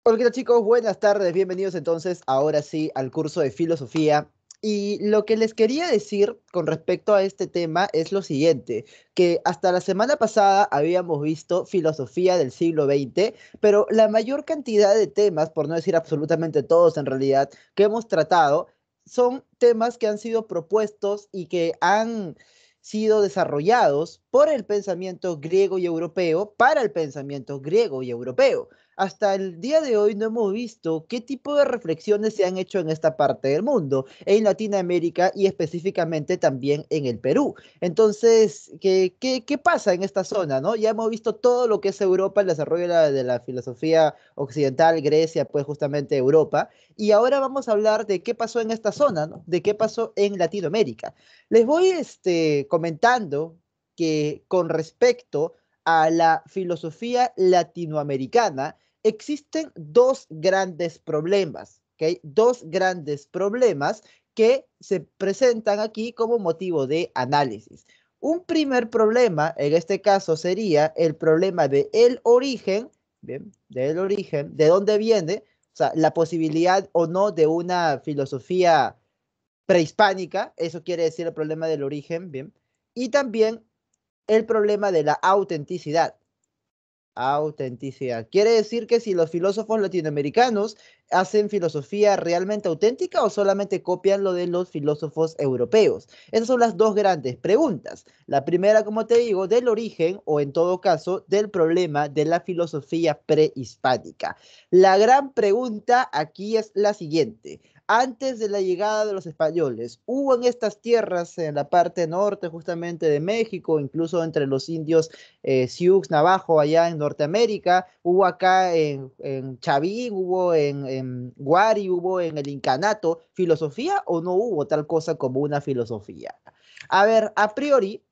Hola, ¿qué tal, chicos? Buenas tardes, bienvenidos entonces ahora sí al curso de filosofía. Y lo que les quería decir con respecto a este tema es lo siguiente, que hasta la semana pasada habíamos visto filosofía del siglo XX, pero la mayor cantidad de temas, por no decir absolutamente todos en realidad, que hemos tratado, son temas que han sido propuestos y que han sido desarrollados por el pensamiento griego y europeo para el pensamiento griego y europeo. Hasta el día de hoy no hemos visto qué tipo de reflexiones se han hecho en esta parte del mundo, en Latinoamérica y específicamente también en el Perú. Entonces, ¿qué pasa en esta zona, no? Ya hemos visto todo lo que es Europa, el desarrollo de la filosofía occidental, Grecia, pues justamente Europa, y ahora vamos a hablar de qué pasó en esta zona, ¿no? De qué pasó en Latinoamérica. Les voy comentando que con respecto a la filosofía latinoamericana, existen dos grandes problemas, ¿ok? Dos grandes problemas que se presentan aquí como motivo de análisis. Un primer problema, en este caso, sería el problema de el origen, ¿bien? Del origen, de dónde viene, o sea, la posibilidad o no de una filosofía prehispánica, eso quiere decir el problema del origen, ¿bien? Y también el problema de la autenticidad. Autenticidad. Quiere decir que si los filósofos latinoamericanos hacen filosofía realmente auténtica o solamente copian lo de los filósofos europeos. Esas son las dos grandes preguntas. La primera, como te digo, del origen o en todo caso del problema de la filosofía prehispánica. La gran pregunta aquí es la siguiente. Antes de la llegada de los españoles, ¿hubo en estas tierras, en la parte norte justamente de México, incluso entre los indios Sioux, Navajo, allá en Norteamérica, hubo acá en Chavín, hubo en Guari, hubo en el Incanato, filosofía o no hubo tal cosa como una filosofía? A ver, a priori,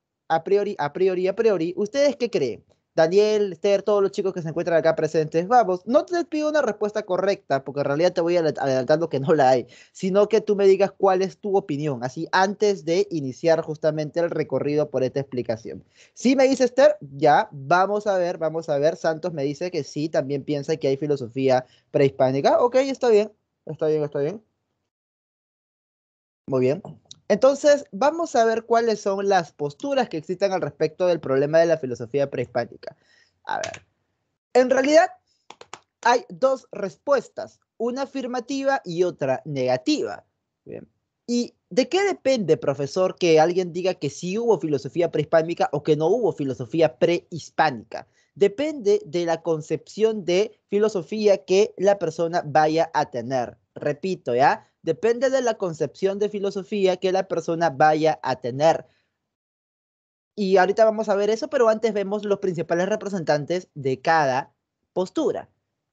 ¿ustedes qué creen? Daniel, Esther, todos los chicos que se encuentran acá presentes, vamos, no te pido una respuesta correcta, porque en realidad te voy adelantando que no la hay, sino que tú me digas cuál es tu opinión, así antes de iniciar justamente el recorrido por esta explicación. Sí me dice Esther, ya, vamos a ver. Santos me dice que sí, también piensa que hay filosofía prehispánica. Ok, está bien, está bien, está bien. Muy bien. Entonces, vamos a ver cuáles son las posturas que existen al respecto del problema de la filosofía prehispánica. A ver, en realidad hay dos respuestas, una afirmativa y otra negativa. Bien. ¿Y de qué depende, profesor, que alguien diga que sí hubo filosofía prehispánica o que no hubo filosofía prehispánica? Depende de la concepción de filosofía que la persona vaya a tener. Repito, ¿ya? Depende de la concepción de filosofía que la persona vaya a tener. Y ahorita vamos a ver eso, pero antes vemos los principales representantes de cada postura.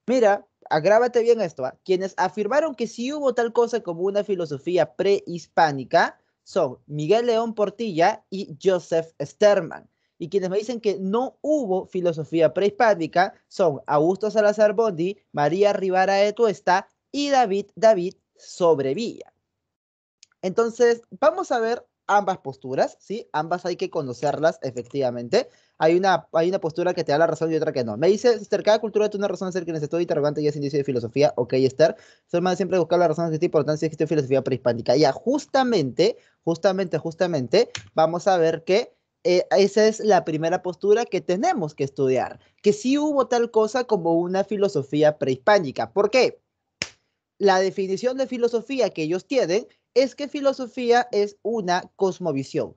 Mira, agrábate bien esto, ¿ah? Quienes afirmaron que sí hubo tal cosa como una filosofía prehispánica son Miguel León Portilla y Joseph Sterman. Y quienes me dicen que no hubo filosofía prehispánica son Augusto Salazar Bondi, María Rivara de Tuesta y David Sobrevilla. Entonces, vamos a ver ambas posturas, ¿sí? Ambas hay que conocerlas, efectivamente. Hay una postura que te da la razón y otra que no. Me dice, Esther, cada cultura tiene una razón de ser quienes estoy interrogante y es indicio de filosofía. Ok, Esther. Soy más siempre buscar las razones de esta importancia existe filosofía prehispánica. Ya, justamente, vamos a ver que esa es la primera postura que tenemos que estudiar. Que sí hubo tal cosa como una filosofía prehispánica. ¿Por qué? La definición de filosofía que ellos tienen es que filosofía es una cosmovisión.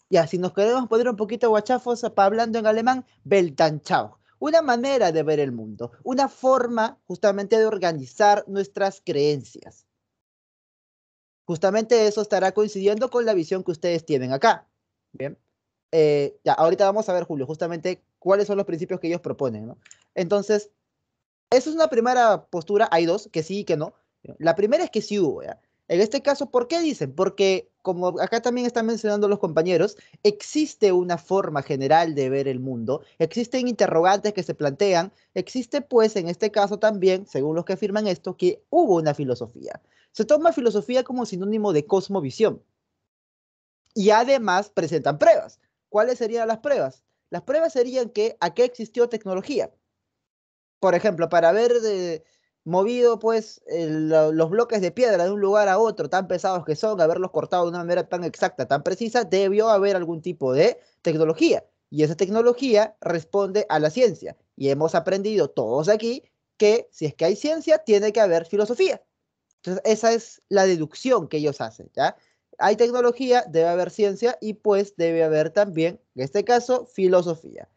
Ya, si nos queremos poner un poquito guachafos hablando en alemán, Weltanschauung. Una manera de ver el mundo, una forma justamente de organizar nuestras creencias. Justamente eso estará coincidiendo con la visión que ustedes tienen acá. Bien. Ya, ahorita vamos a ver, Julio, justamente cuáles son los principios que ellos proponen, ¿no? Entonces, esa es una primera postura, hay dos, que sí y que no. La primera es que sí hubo, ¿ya? En este caso, ¿por qué dicen? Porque, como acá también están mencionando los compañeros, existe una forma general de ver el mundo, existen interrogantes que se plantean, existe pues en este caso también, según los que afirman esto, que hubo una filosofía. Se toma filosofía como sinónimo de cosmovisión y además presentan pruebas. ¿Cuáles serían las pruebas? Las pruebas serían que aquí existió tecnología. Por ejemplo, para ver movido pues los bloques de piedra de un lugar a otro, tan pesados que son, haberlos cortado de una manera tan exacta, tan precisa, debió haber algún tipo de tecnología. Y esa tecnología responde a la ciencia. Y hemos aprendido todos aquí que si es que hay ciencia, tiene que haber filosofía. Entonces, esa es la deducción que ellos hacen, ¿ya? Hay tecnología, debe haber ciencia y pues debe haber también, en este caso, filosofía.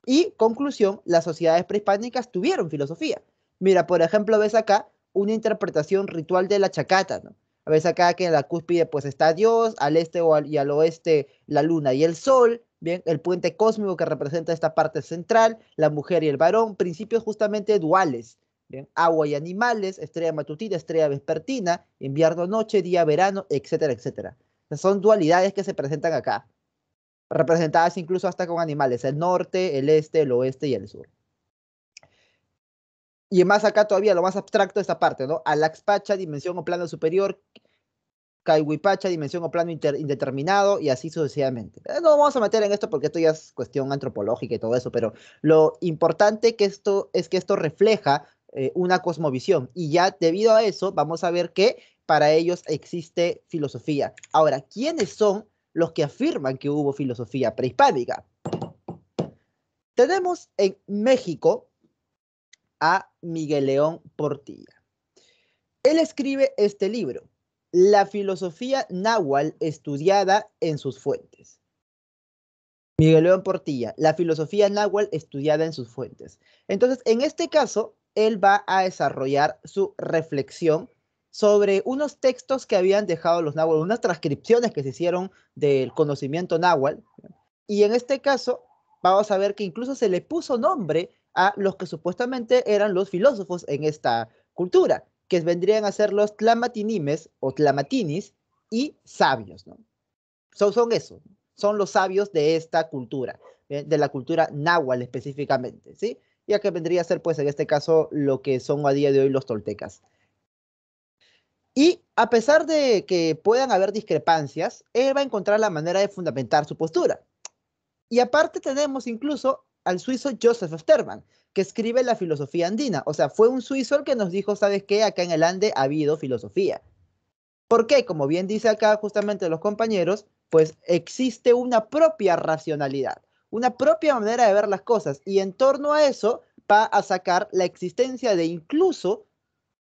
Y conclusión, las sociedades prehispánicas tuvieron filosofía. Mira, por ejemplo, ves acá una interpretación ritual de la chacata, ¿no? Ves acá que en la cúspide pues está Dios, al este y al oeste la luna y el sol, bien, el puente cósmico que representa esta parte central, la mujer y el varón, principios justamente duales, bien, agua y animales, estrella matutina, estrella vespertina, invierno, noche, día, verano, etcétera, etcétera. Son dualidades que se presentan acá representadas incluso hasta con animales, el norte, el este, el oeste y el sur. Y más acá todavía, lo más abstracto de esta parte, ¿no? Alaxpacha, dimensión o plano superior, Caihuipacha, dimensión o plano indeterminado, y así sucesivamente. No vamos a meter en esto porque esto ya es cuestión antropológica y todo eso, pero lo importante que esto es que esto refleja una cosmovisión, y ya debido a eso vamos a ver que para ellos existe filosofía. Ahora, ¿quiénes son los que afirman que hubo filosofía prehispánica? Tenemos en México a Miguel León Portilla. Él escribe este libro, La filosofía náhuatl estudiada en sus fuentes. Miguel León Portilla, La filosofía náhuatl estudiada en sus fuentes. Entonces, en este caso, él va a desarrollar su reflexión sobre unos textos que habían dejado los náhuatl, unas transcripciones que se hicieron del conocimiento náhuatl. Y en este caso, vamos a ver que incluso se le puso nombre a los que supuestamente eran los filósofos en esta cultura, que vendrían a ser los tlamatinimes o tlamatinis y sabios, ¿no? Son eso, son los sabios de esta cultura, de la cultura náhuatl específicamente, ¿sí? Ya que vendría a ser, pues, en este caso, lo que son a día de hoy los toltecas. Y a pesar de que puedan haber discrepancias, él va a encontrar la manera de fundamentar su postura. Y aparte tenemos incluso al suizo Joseph Sterman, que escribe la filosofía andina. O sea, fue un suizo el que nos dijo, ¿sabes qué? Acá en el Ande ha habido filosofía. ¿Por qué? Como bien dice acá justamente los compañeros, pues existe una propia racionalidad, una propia manera de ver las cosas. Y en torno a eso va a sacar la existencia de incluso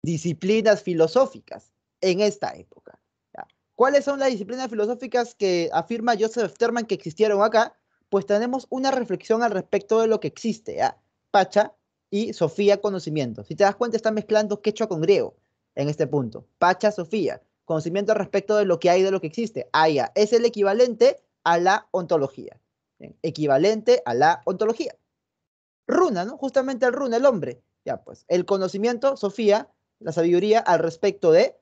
disciplinas filosóficas en esta época. ¿Ya? ¿Cuáles son las disciplinas filosóficas que afirma Joseph Sterman que existieron acá? Pues tenemos una reflexión al respecto de lo que existe, ¿ya? Pacha y Sofía conocimiento. Si te das cuenta, está mezclando quechua con griego en este punto. Pacha, Sofía, conocimiento al respecto de lo que hay, de lo que existe. Aya es el equivalente a la ontología. ¿Bien? Equivalente a la ontología. Runa, ¿no? Justamente el runa, el hombre. Ya, pues, el conocimiento, Sofía, la sabiduría al respecto de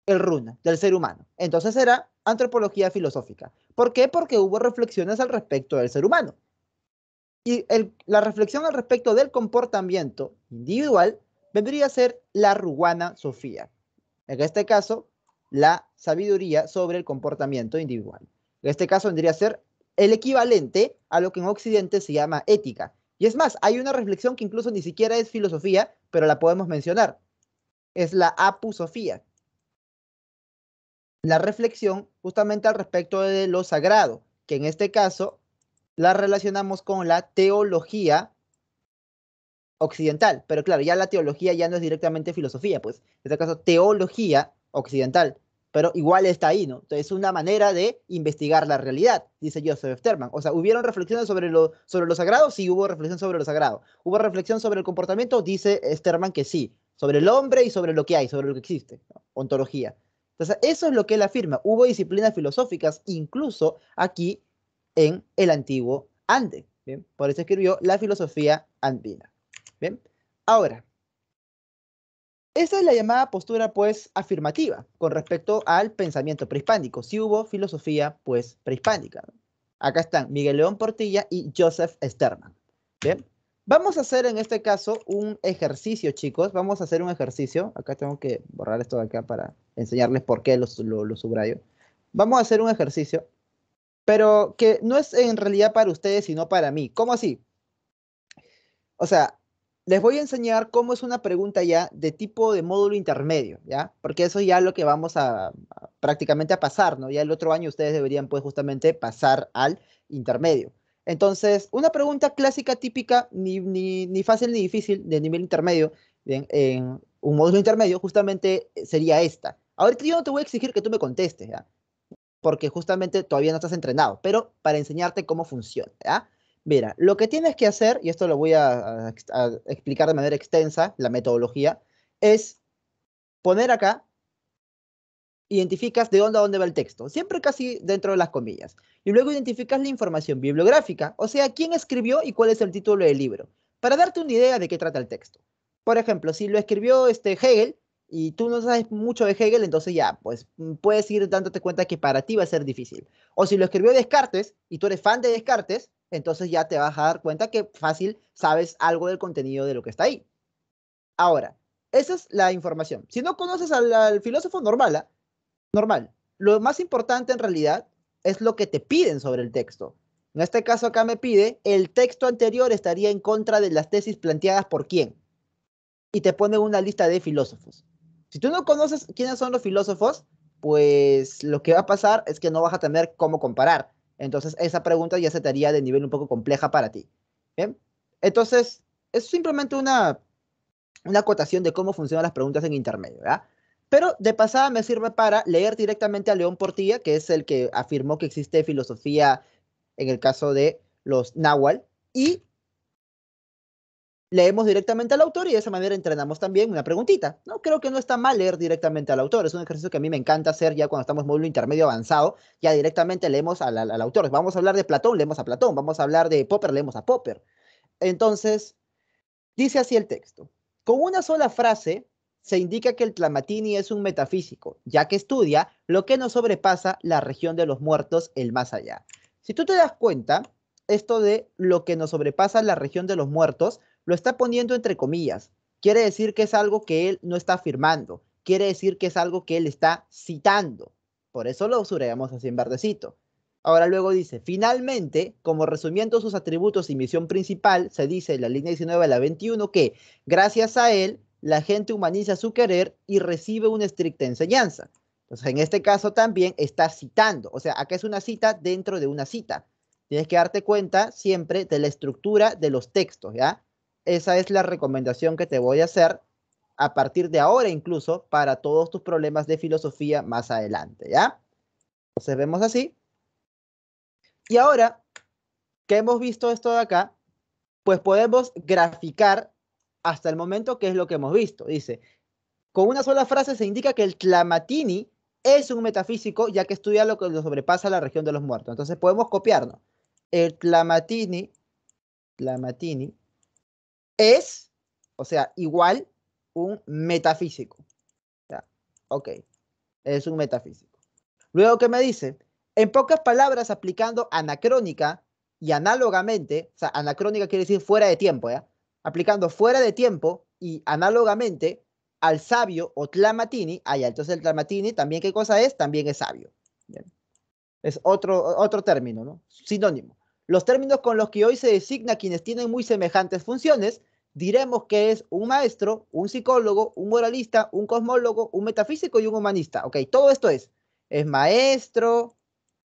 el runa, del ser humano. Entonces era antropología filosófica. ¿Por qué? Porque hubo reflexiones al respecto del ser humano. Y la reflexión al respecto del comportamiento individual vendría a ser la ruana Sofía. En este caso, la sabiduría sobre el comportamiento individual. En este caso vendría a ser el equivalente a lo que en Occidente se llama ética. Y es más, hay una reflexión que incluso ni siquiera es filosofía, pero la podemos mencionar. Es la apusofía. La reflexión justamente al respecto de lo sagrado, que en este caso la relacionamos con la teología occidental. Pero claro, ya la teología ya no es directamente filosofía, pues en este caso teología occidental. Pero igual está ahí, ¿no? Entonces es una manera de investigar la realidad, dice Joseph Sterman. O sea, ¿hubieron reflexiones sobre lo sagrado? Sí, hubo reflexión sobre lo sagrado. ¿Hubo reflexión sobre el comportamiento? Dice Sterman que sí. Sobre el hombre y sobre lo que hay, sobre lo que existe. ¿No? Ontología. Entonces, eso es lo que él afirma. Hubo disciplinas filosóficas incluso aquí en el antiguo Ande. ¿Bien? Por eso escribió la filosofía andina. Bien, ahora, esa es la llamada postura, pues, afirmativa con respecto al pensamiento prehispánico. Si hubo filosofía, pues, prehispánica, ¿no? Acá están Miguel León Portilla y Joseph Sterman. Bien, vamos a hacer en este caso un ejercicio, chicos. Vamos a hacer un ejercicio. Acá tengo que borrar esto de acá para enseñarles por qué lo subrayo. Vamos a hacer un ejercicio, pero que no es en realidad para ustedes, sino para mí. ¿Cómo así? O sea, les voy a enseñar cómo es una pregunta ya de tipo de módulo intermedio, ¿ya? Porque eso ya es lo que vamos prácticamente a pasar, ¿no? Ya el otro año ustedes deberían pues justamente pasar al intermedio. Entonces, una pregunta clásica típica, ni fácil ni difícil, de nivel intermedio, bien, en un módulo intermedio, justamente sería esta. Ahorita yo no te voy a exigir que tú me contestes, ¿ya? Porque justamente todavía no estás entrenado, pero para enseñarte cómo funciona, ¿ya? Mira, lo que tienes que hacer, y esto lo voy a explicar de manera extensa, la metodología, es poner acá, identificas de dónde a dónde va el texto, siempre casi dentro de las comillas, y luego identificas la información bibliográfica, o sea, quién escribió y cuál es el título del libro, para darte una idea de qué trata el texto. Por ejemplo, si lo escribió Hegel y tú no sabes mucho de Hegel, entonces ya, pues puedes ir dándote cuenta que para ti va a ser difícil. O si lo escribió Descartes y tú eres fan de Descartes, entonces ya te vas a dar cuenta que fácil sabes algo del contenido de lo que está ahí. Ahora, esa es la información. Si no conoces al filósofo normal, ¿ah? Normal. Lo más importante en realidad es lo que te piden sobre el texto. En este caso acá me pide, el texto anterior estaría en contra de las tesis planteadas por quién. Y te pone una lista de filósofos. Si tú no conoces quiénes son los filósofos, pues lo que va a pasar es que no vas a tener cómo comparar. Entonces esa pregunta ya se te haría de nivel un poco compleja para ti. ¿Bien? Entonces, es simplemente una acotación de cómo funcionan las preguntas en intermedio, ¿verdad? Pero de pasada me sirve para leer directamente a León Portilla, que es el que afirmó que existe filosofía en el caso de los náhuatl, y leemos directamente al autor y de esa manera entrenamos también una preguntita. No creo que no está mal leer directamente al autor, es un ejercicio que a mí me encanta hacer ya cuando estamos en módulo intermedio avanzado, ya directamente leemos al autor. Vamos a hablar de Platón, leemos a Platón, vamos a hablar de Popper, leemos a Popper. Entonces, dice así el texto. Con una sola frase se indica que el Tlamatini es un metafísico, ya que estudia lo que nos sobrepasa la región de los muertos, el más allá. Si tú te das cuenta, esto de lo que nos sobrepasa la región de los muertos, lo está poniendo entre comillas. Quiere decir que es algo que él no está afirmando. Quiere decir que es algo que él está citando. Por eso lo subrayamos así en verdecito. Ahora luego dice, finalmente, como resumiendo sus atributos y misión principal, se dice en la línea 19 a la 21 que gracias a él la gente humaniza su querer y recibe una estricta enseñanza. Entonces, en este caso también está citando, o sea, acá es una cita dentro de una cita. Tienes que darte cuenta siempre de la estructura de los textos, ¿ya? Esa es la recomendación que te voy a hacer a partir de ahora incluso para todos tus problemas de filosofía más adelante, ¿ya? Entonces vemos así. Y ahora que hemos visto esto de acá, pues podemos graficar hasta el momento qué es lo que hemos visto. Dice, con una sola frase se indica que el Tlamatini es un metafísico, ya que estudia lo que lo sobrepasa la región de los muertos. Entonces podemos copiarnos. El Tlamatini es, o sea, igual un metafísico. ¿Ya? Ok, es un metafísico. Luego, ¿qué me dice? En pocas palabras, aplicando anacrónica y análogamente, o sea, anacrónica quiere decir fuera de tiempo, ¿ya? Aplicando fuera de tiempo y análogamente al sabio o Tlamatini, allá, entonces el Tlamatini también, ¿qué cosa es? También es sabio. Bien. Es otro término, ¿no? Sinónimo. Los términos con los que hoy se designa quienes tienen muy semejantes funciones, diremos que es un maestro, un psicólogo, un moralista, un cosmólogo, un metafísico y un humanista. Ok, todo esto es maestro,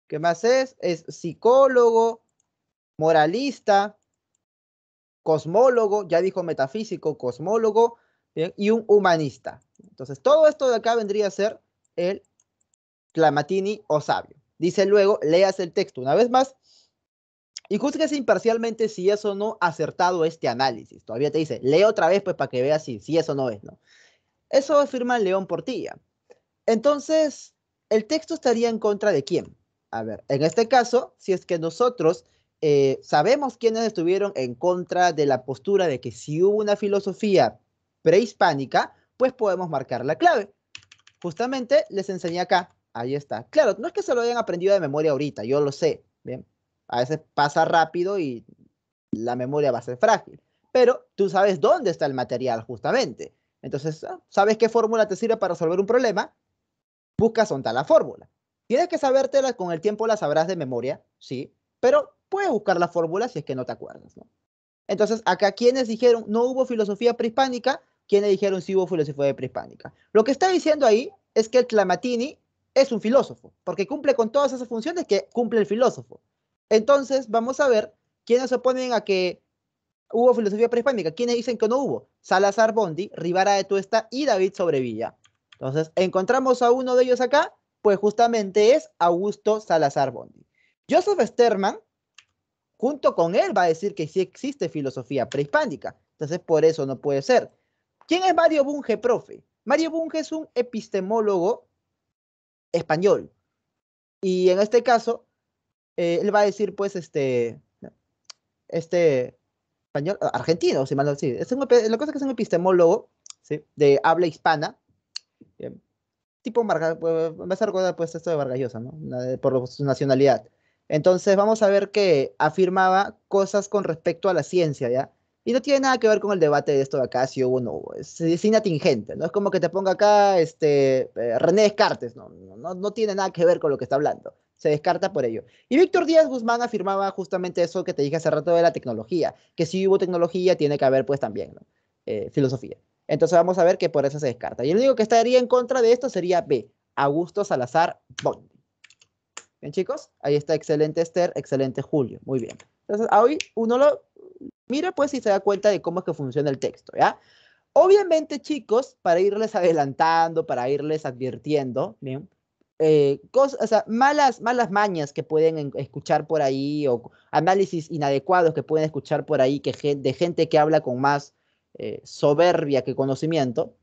¿qué más es? Es psicólogo, moralista, cosmólogo, ya dijo metafísico, cosmólogo, ¿bien? Y un humanista. Entonces, todo esto de acá vendría a ser el Clamatini o sabio. Dice luego, leas el texto una vez más y juzgues imparcialmente si es o no acertado este análisis. Todavía te dice, lee otra vez pues para que veas si eso no es, ¿no? Eso afirma León Portilla. Entonces, ¿el texto estaría en contra de quién? A ver, en este caso, si es que nosotros sabemos quiénes estuvieron en contra de la postura de que si hubo una filosofía prehispánica, pues podemos marcar la clave. Justamente les enseñé acá, ahí está. Claro, no es que se lo hayan aprendido de memoria ahorita, yo lo sé, ¿bien? A veces pasa rápido y la memoria va a ser frágil, pero tú sabes dónde está el material justamente. Entonces, ¿sabes qué fórmula te sirve para resolver un problema? Buscas dónde está la fórmula. Tienes que sabértela, con el tiempo la sabrás de memoria, sí, pero puedes buscar la fórmula si es que no te acuerdas, ¿no? Entonces, acá quienes dijeron no hubo filosofía prehispánica, quienes dijeron sí hubo filosofía prehispánica. Lo que está diciendo ahí es que el Clamatini es un filósofo, porque cumple con todas esas funciones que cumple el filósofo. Entonces, vamos a ver quiénes se oponen a que hubo filosofía prehispánica. ¿Quiénes dicen que no hubo? Salazar Bondi, Rivara de Tuesta y David Sobrevilla. Entonces, encontramos a uno de ellos acá, pues justamente es Augusto Salazar Bondi. Joseph Sterman, junto con él, va a decir que sí existe filosofía prehispánica. Entonces, por eso no puede ser. ¿Quién es Mario Bunge, profe? Mario Bunge es un epistemólogo español. Y en este caso, él va a decir, pues, español, argentino, si mal no sé. La cosa es que es un epistemólogo, ¿sí? De habla hispana, tipo Vargas, me hace recordar pues esto de Vargas Llosa, ¿no? Por su nacionalidad. Entonces vamos a ver que afirmaba cosas con respecto a la ciencia, ¿ya? Y no tiene nada que ver con el debate de esto de acá, si hubo o no hubo. Es inatingente, ¿no? Es como que te ponga acá René Descartes, ¿no? No tiene nada que ver con lo que está hablando. Se descarta por ello. Y Víctor Díaz Guzmán afirmaba justamente eso que te dije hace rato de la tecnología, que si hubo tecnología tiene que haber pues también, ¿no? Filosofía. Entonces vamos a ver que por eso se descarta. Y el único que estaría en contra de esto sería B, Augusto Salazar Bondi. Bien, chicos, ahí está, excelente Esther, excelente Julio, muy bien. Entonces, hoy uno lo mira pues y se da cuenta de cómo es que funciona el texto, ¿ya? Obviamente, chicos, para irles adelantando, para irles advirtiendo, ¿bien? O sea, malas mañas que pueden escuchar por ahí o análisis inadecuados que pueden escuchar por ahí de gente que habla con más soberbia que conocimiento.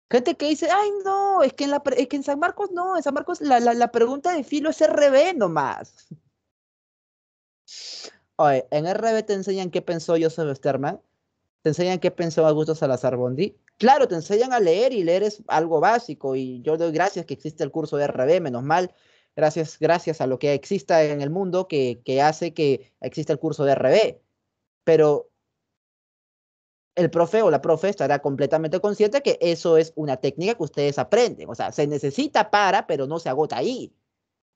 Gente que dice, ay, no, es que en San Marcos no, en San Marcos la pregunta de filo es RB nomás. Oye, en RB te enseñan qué pensó Joseph Sterman, te enseñan qué pensó Augusto Salazar Bondi. Claro, te enseñan a leer y leer es algo básico y yo doy gracias que existe el curso de RB, menos mal, gracias a lo que exista en el mundo que hace que exista el curso de RB. Pero el profe o la profe estará completamente consciente que eso es una técnica que ustedes aprenden. O sea, se necesita pero no se agota ahí.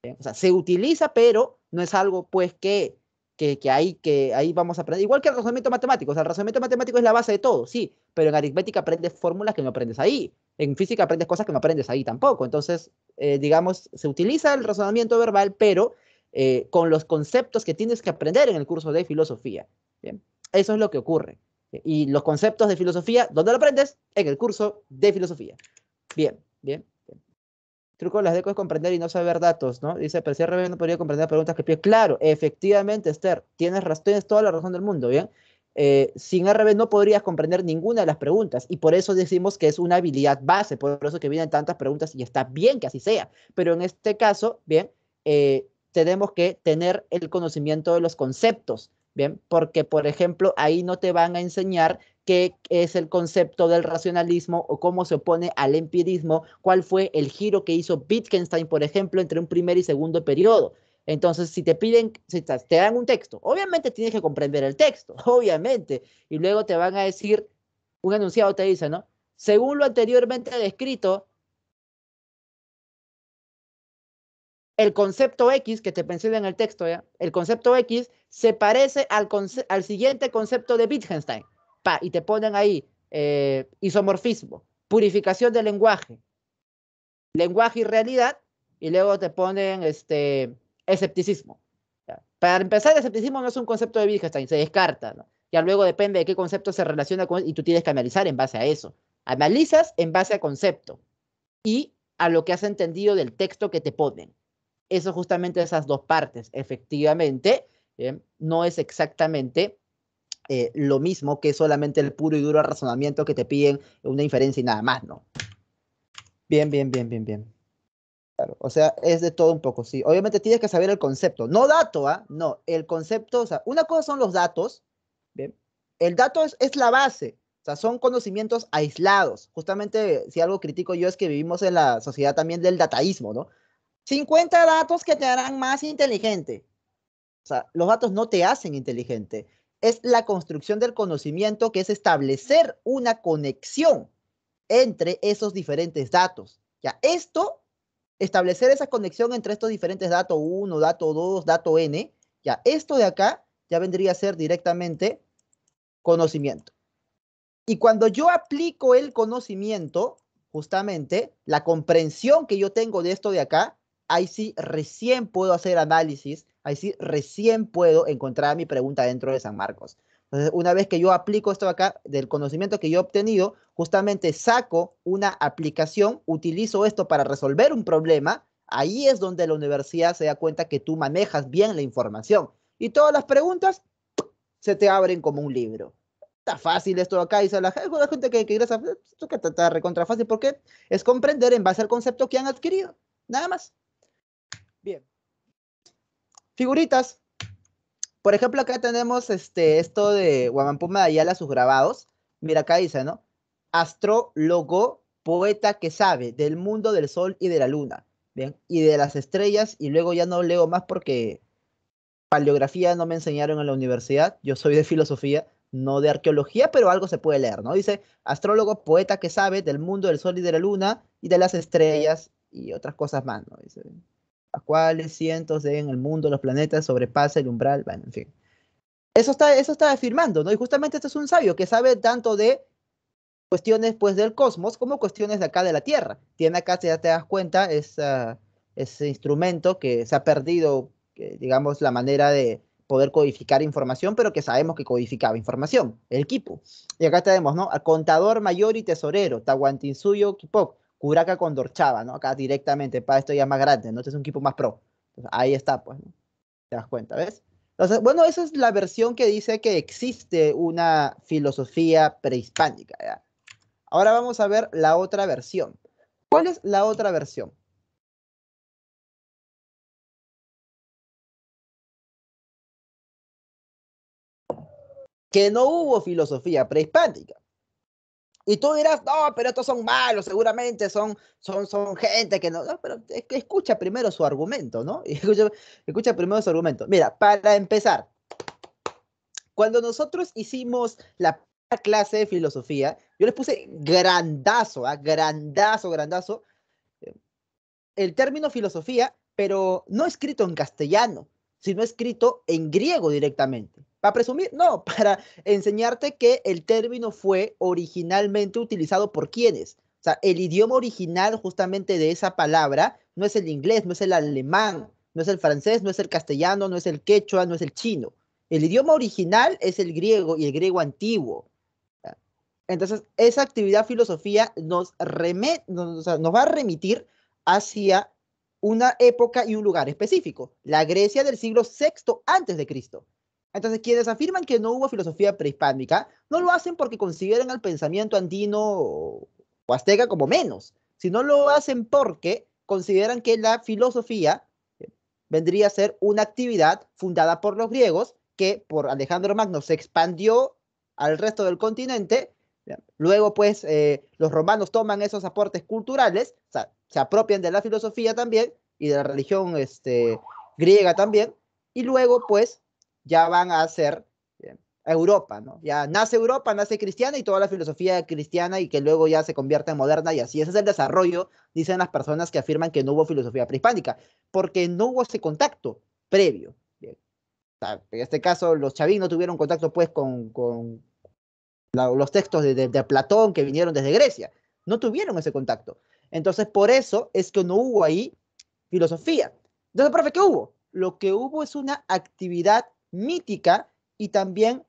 ¿Bien? O sea, se utiliza, pero no es algo pues que ahí vamos a aprender. Igual que el razonamiento matemático. O sea, el razonamiento matemático es la base de todo, sí, pero en aritmética aprendes fórmulas que no aprendes ahí. En física aprendes cosas que no aprendes ahí tampoco. Entonces, digamos, se utiliza el razonamiento verbal, pero con los conceptos que tienes que aprender en el curso de filosofía. ¿Bien? Eso es lo que ocurre. Y los conceptos de filosofía, ¿dónde lo aprendes? En el curso de filosofía. Bien, bien. Truco de las DECO es comprender y no saber datos, ¿no? Dice, pero si RB no podría comprender preguntas que pide. Claro, efectivamente, Esther, tienes toda la razón del mundo, ¿bien? Sin RB no podrías comprender ninguna de las preguntas y por eso decimos que es una habilidad base, por eso que vienen tantas preguntas y está bien que así sea. Pero en este caso, ¿bien? Tenemos que tener el conocimiento de los conceptos, ¿bien? Porque, por ejemplo, ahí no te van a enseñar qué es el concepto del racionalismo o cómo se opone al empirismo, cuál fue el giro que hizo Wittgenstein, por ejemplo, entre un primer y segundo periodo. Entonces, si te dan un texto, obviamente tienes que comprender el texto, obviamente, y luego te van a decir, un enunciado te dice, ¿no? Según lo anteriormente descrito, el concepto X que te menciona en el texto, ¿ya? El concepto X se parece al siguiente concepto de Wittgenstein. Y te ponen ahí isomorfismo, purificación del lenguaje y realidad, y luego te ponen escepticismo. ¿Ya? Para empezar, el escepticismo no es un concepto de Wittgenstein, se descarta, ¿no? Ya luego depende de qué concepto se relaciona con y tú tienes que analizar en base a eso. Analizas en base a concepto y a lo que has entendido del texto que te ponen. Eso justamente esas dos partes, efectivamente, no es exactamente lo mismo que solamente el puro y duro razonamiento que te piden una inferencia y nada más, ¿no? Bien, bien, bien, bien, bien. Claro, o sea, es de todo un poco, sí. Obviamente tienes que saber el concepto, no dato, ¿ah? No, el concepto, o sea, una cosa son los datos, ¿bien? El dato es la base, o sea, son conocimientos aislados. Justamente, si algo critico yo es que vivimos en la sociedad también del dataísmo, ¿no? 50 datos que te harán más inteligente. O sea, los datos no te hacen inteligente. Es la construcción del conocimiento que es establecer una conexión entre esos diferentes datos. Ya, establecer esa conexión entre estos diferentes datos 1, dato 2, dato n, ya, esto de acá ya vendría a ser directamente conocimiento. Y cuando yo aplico el conocimiento, justamente, la comprensión que yo tengo de esto de acá, ahí sí recién puedo hacer análisis, ahí sí recién puedo encontrar mi pregunta dentro de San Marcos. Entonces, una vez que yo aplico esto de acá, del conocimiento que yo he obtenido, justamente saco una aplicación, utilizo esto para resolver un problema, ahí es donde la universidad se da cuenta que tú manejas bien la información. Y todas las preguntas se te abren como un libro. Está fácil esto de acá, dice la gente que ingresa, esto que está recontra fácil, porque es comprender en base al concepto que han adquirido, nada más. Bien. Figuritas. Por ejemplo, acá tenemos esto de Guamampuma de Ayala, sus grabados. Mira, acá dice, ¿no? Astrólogo, poeta que sabe del mundo del sol y de la luna, ¿bien? Y de las estrellas, y luego ya no leo más porque paleografía no me enseñaron en la universidad, yo soy de filosofía, no de arqueología, pero algo se puede leer, ¿no? Dice, astrólogo, poeta que sabe del mundo del sol y de la luna y de las estrellas y otras cosas más, ¿no? Dice, a cuáles cientos de en el mundo los planetas sobrepasa el umbral, bueno, en fin. Eso está afirmando, ¿no? Y justamente este es un sabio que sabe tanto de cuestiones, pues, del cosmos como cuestiones de acá de la Tierra. Tiene acá, si ya te das cuenta, ese instrumento que se ha perdido, digamos, la manera de poder codificar información, pero que sabemos que codificaba información, el quipu. Y acá tenemos, ¿no? Al contador mayor y tesorero, Tahuantinsuyo Quipok, Curaca Condorchava, ¿no? Acá directamente, para esto ya más grande, ¿no? Este es un equipo más pro. Entonces, ahí está, pues, ¿no? Te das cuenta, ¿ves? Entonces, bueno, esa es la versión que dice que existe una filosofía prehispánica, ¿ya? Ahora vamos a ver la otra versión. ¿Cuál es la otra versión? Que no hubo filosofía prehispánica. Y tú dirás, no, pero estos son malos, seguramente son gente que no. No, pero es que escucha primero su argumento, ¿no? Escucha primero su argumento. Mira, para empezar, cuando nosotros hicimos la clase de filosofía, yo les puse grandazo, grandazo, grandazo, el término filosofía, pero no escrito en castellano, sino escrito en griego directamente. ¿Para presumir? No, para enseñarte que el término fue originalmente utilizado por quienes. O sea, el idioma original justamente de esa palabra no es el inglés, no es el alemán, no es el francés, no es el castellano, no es el quechua, no es el chino. El idioma original es el griego y el griego antiguo. Entonces, esa actividad filosofía o sea, nos va a remitir hacia una época y un lugar específico, la Grecia del siglo VI antes de Cristo. Entonces, quienes afirman que no hubo filosofía prehispánica, no lo hacen porque consideran al pensamiento andino o azteca como menos, sino lo hacen porque consideran que la filosofía vendría a ser una actividad fundada por los griegos que por Alejandro Magno se expandió al resto del continente. Luego, pues, los romanos toman esos aportes culturales, o sea, se apropian de la filosofía también y de la religión griega también, y luego, pues, ya van a hacer Europa, ¿no? Ya nace Europa, nace cristiana y toda la filosofía cristiana y que luego ya se convierte en moderna y así. Ese es el desarrollo, dicen las personas que afirman que no hubo filosofía prehispánica, porque no hubo ese contacto previo. Bien. O sea, en este caso, los chavín no tuvieron contacto, pues, con los textos de Platón que vinieron desde Grecia. No tuvieron ese contacto. Entonces, por eso es que no hubo ahí filosofía. Entonces, profe, ¿qué hubo? Lo que hubo es una actividad mítica y también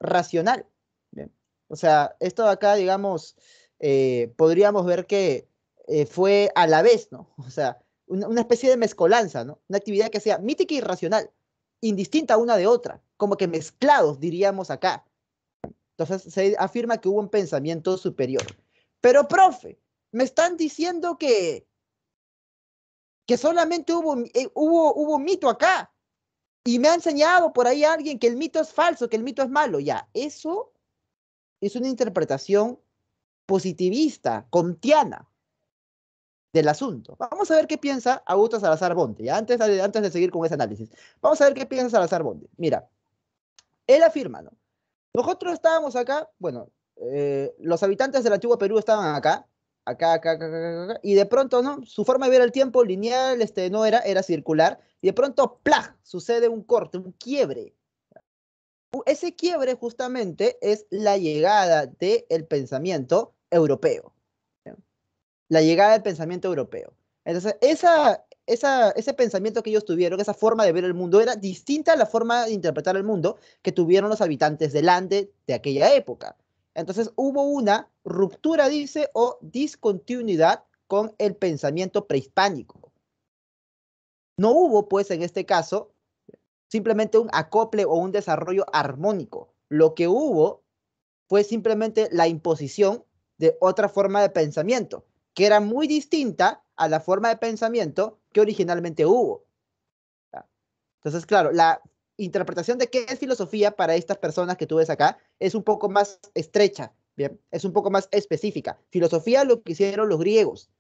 racional. ¿Bien? O sea, esto de acá, digamos, podríamos ver que fue a la vez, ¿no? O sea, una especie de mezcolanza, ¿no? Una actividad que sea mítica y racional, indistinta una de otra, como que mezclados, diríamos acá. Entonces se afirma que hubo un pensamiento superior. Pero, profe, me están diciendo que solamente hubo mito acá. Y me ha enseñado por ahí alguien que el mito es falso, que el mito es malo. Ya, eso es una interpretación positivista, kantiana del asunto. Vamos a ver qué piensa Augusto Salazar Bonte, ¿ya? Antes de seguir con ese análisis. Vamos a ver qué piensa Salazar Bonte. Mira, él afirma, ¿no? Nosotros estábamos acá, bueno, los habitantes del antiguo Perú estaban acá, acá, y de pronto, ¿no? Su forma de ver el tiempo lineal, no era circular, y de pronto, ¡plaj! Sucede un corte, un quiebre. ese quiebre justamente es la llegada del pensamiento europeo. ¿Ya? La llegada del pensamiento europeo. Entonces, ese pensamiento que ellos tuvieron, esa forma de ver el mundo, era distinta a la forma de interpretar el mundo que tuvieron los habitantes del Ande de aquella época. Entonces, hubo una ruptura, dice, o discontinuidad con el pensamiento prehispánico. No hubo, pues, en este caso, simplemente un acople o un desarrollo armónico. Lo que hubo fue simplemente la imposición de otra forma de pensamiento, que era muy distinta a la forma de pensamiento que originalmente hubo. Entonces, claro, la interpretación de qué es filosofía para estas personas que tú ves acá es un poco más estrecha, ¿bien? Es un poco más específica. Filosofía lo que hicieron los griegos,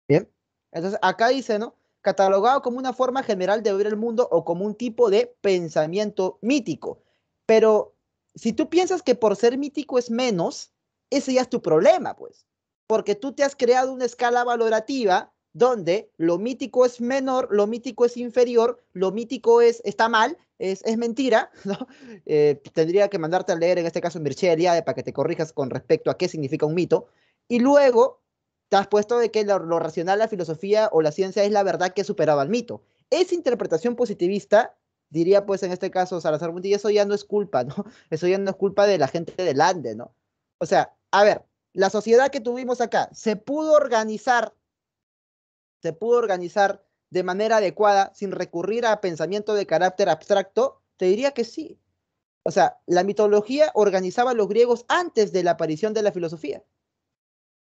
¿bien? Entonces, acá dice, ¿no? Catalogado como una forma general de ver el mundo o como un tipo de pensamiento mítico. Pero si tú piensas que por ser mítico es menos, ese ya es tu problema, pues. Porque tú te has creado una escala valorativa donde lo mítico es menor, lo mítico es inferior, lo mítico está mal, es mentira, ¿no? Tendría que mandarte a leer, en este caso, Mircea Eliade, para que te corrijas con respecto a qué significa un mito. Y luego te has puesto de que lo racional, la filosofía o la ciencia es la verdad que superaba al mito. Esa interpretación positivista, diría pues en este caso Salazar Mundi, eso ya no es culpa, ¿no? Eso ya no es culpa de la gente del Ande, ¿no? O sea, a ver, la sociedad que tuvimos acá, ¿se pudo organizar de manera adecuada sin recurrir a pensamiento de carácter abstracto? Te diría que sí. O sea, la mitología organizaba a los griegos antes de la aparición de la filosofía.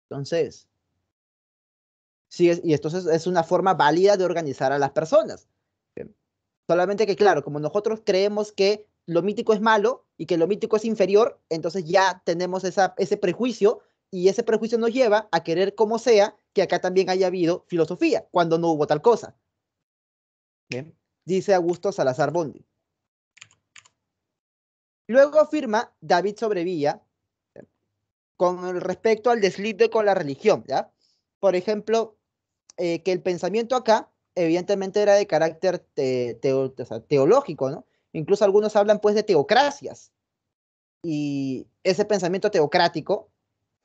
Entonces, sí, y esto es una forma válida de organizar a las personas. Bien. Solamente que, claro, como nosotros creemos que lo mítico es malo y que lo mítico es inferior, entonces ya tenemos ese prejuicio y ese prejuicio nos lleva a querer como sea que acá también haya habido filosofía, cuando no hubo tal cosa. Bien. Dice Augusto Salazar Bondi. Luego afirma David Sobrevilla con respecto al deslinde con la religión, ¿ya? Por ejemplo, que el pensamiento acá, evidentemente, era de carácter o sea, teológico, ¿no? Incluso algunos hablan, pues, de teocracias. Y ese pensamiento teocrático,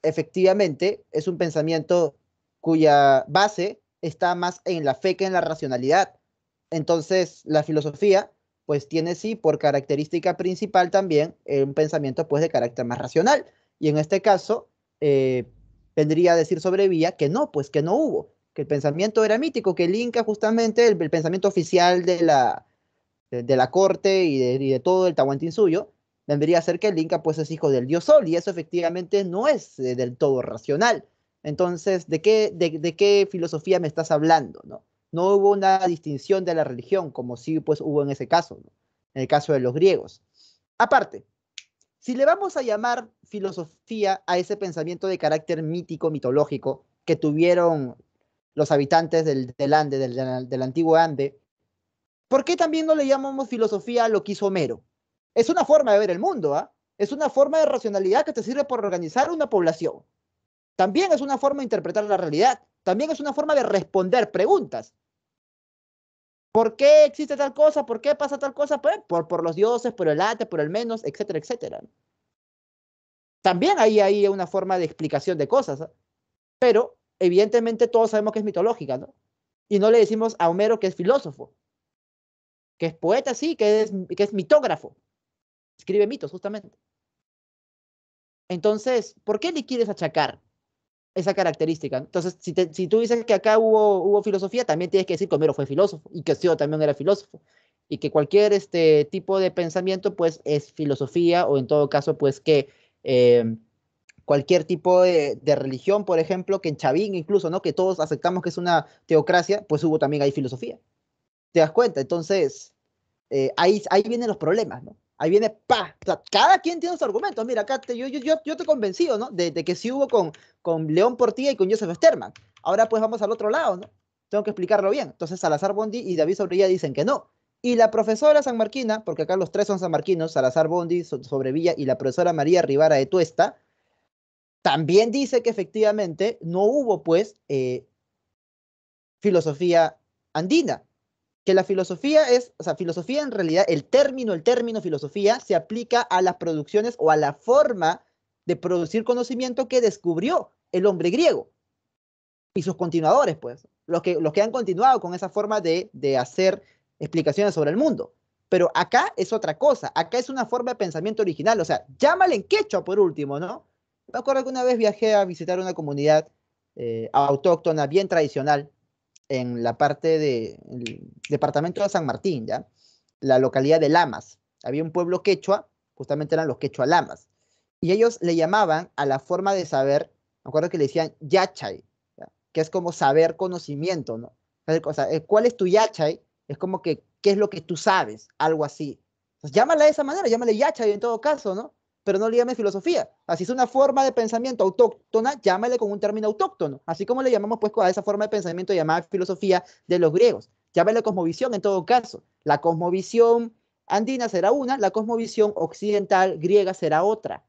efectivamente, es un pensamiento cuya base está más en la fe que en la racionalidad. Entonces, la filosofía, pues, tiene sí por característica principal también un pensamiento, pues, de carácter más racional. Y en este caso, eh, vendría a decir sobre Villa que no, pues, que no hubo, que el pensamiento era mítico, que el Inca, justamente, el pensamiento oficial de la corte y de todo el Tahuantinsuyo, vendría a ser que el Inca pues es hijo del dios Sol y eso efectivamente no es del todo racional. Entonces, ¿de qué filosofía me estás hablando, no? No hubo una distinción de la religión como sí pues hubo en ese caso, ¿no? En el caso de los griegos. Aparte, si le vamos a llamar filosofía a ese pensamiento de carácter mítico, mitológico, que tuvieron los habitantes del Ande, del antiguo Ande, ¿por qué también no le llamamos filosofía a lo que hizo Homero? Es una forma de ver el mundo, ¿ah? Es una forma de racionalidad que te sirve para organizar una población. También es una forma de interpretar la realidad. También es una forma de responder preguntas. ¿Por qué existe tal cosa? ¿Por qué pasa tal cosa? Pues por los dioses, por el ate, por el menos, etcétera, etcétera. También hay una forma de explicación de cosas, ¿ah? Pero evidentemente todos sabemos que es mitológica, ¿no? Y no le decimos a Homero que es filósofo, que es poeta, sí, que es mitógrafo. Escribe mitos, justamente. Entonces, ¿por qué le quieres achacar esa característica? Entonces, si tú dices que acá hubo filosofía, también tienes que decir que Homero fue filósofo y que Seo también era filósofo. Y que cualquier tipo de pensamiento, pues, es filosofía, o en todo caso, pues, que cualquier tipo de religión, por ejemplo, que en Chavín incluso, ¿no? Que todos aceptamos que es una teocracia, pues hubo también ahí filosofía. ¿Te das cuenta? Entonces, ahí vienen los problemas, ¿no? Ahí viene, pa, o sea, cada quien tiene sus argumentos. Mira, acá yo te he convencido, ¿no? De que sí hubo con León Portilla y con Joseph Sterman. Ahora pues vamos al otro lado, ¿no? Tengo que explicarlo bien. Entonces Salazar Bondi y David Sobrevilla dicen que no. Y la profesora sanmarquina, porque acá los tres son sanmarquinos, Salazar Bondi, Sobrevilla y la profesora María Rivara de Tuesta, también dice que efectivamente no hubo pues filosofía andina. que la filosofía es, o sea, filosofía en realidad, el término filosofía se aplica a las producciones o a la forma de producir conocimiento que descubrió el hombre griego y sus continuadores, pues, los que han continuado con esa forma de hacer explicaciones sobre el mundo. Pero acá es otra cosa, acá es una forma de pensamiento original, o sea, llámale en quechua por último, ¿no? Me acuerdo que una vez viajé a visitar una comunidad autóctona bien tradicional en la parte del departamento de San Martín, ¿ya? La localidad de Lamas. Había un pueblo quechua, justamente eran los quechua Lamas, y ellos le llamaban a la forma de saber, me acuerdo que le decían yachay, ¿ya? Que es como saber conocimiento, ¿no? O sea, ¿cuál es tu yachay? Es como que, ¿qué es lo que tú sabes? Algo así. Pues llámala de esa manera, llámale yachay en todo caso, ¿no? Pero no le llames filosofía. Así es una forma de pensamiento autóctona, llámale con un término autóctono. Así como le llamamos pues a esa forma de pensamiento llamada filosofía de los griegos. Llámale cosmovisión en todo caso. La cosmovisión andina será una, la cosmovisión occidental griega será otra.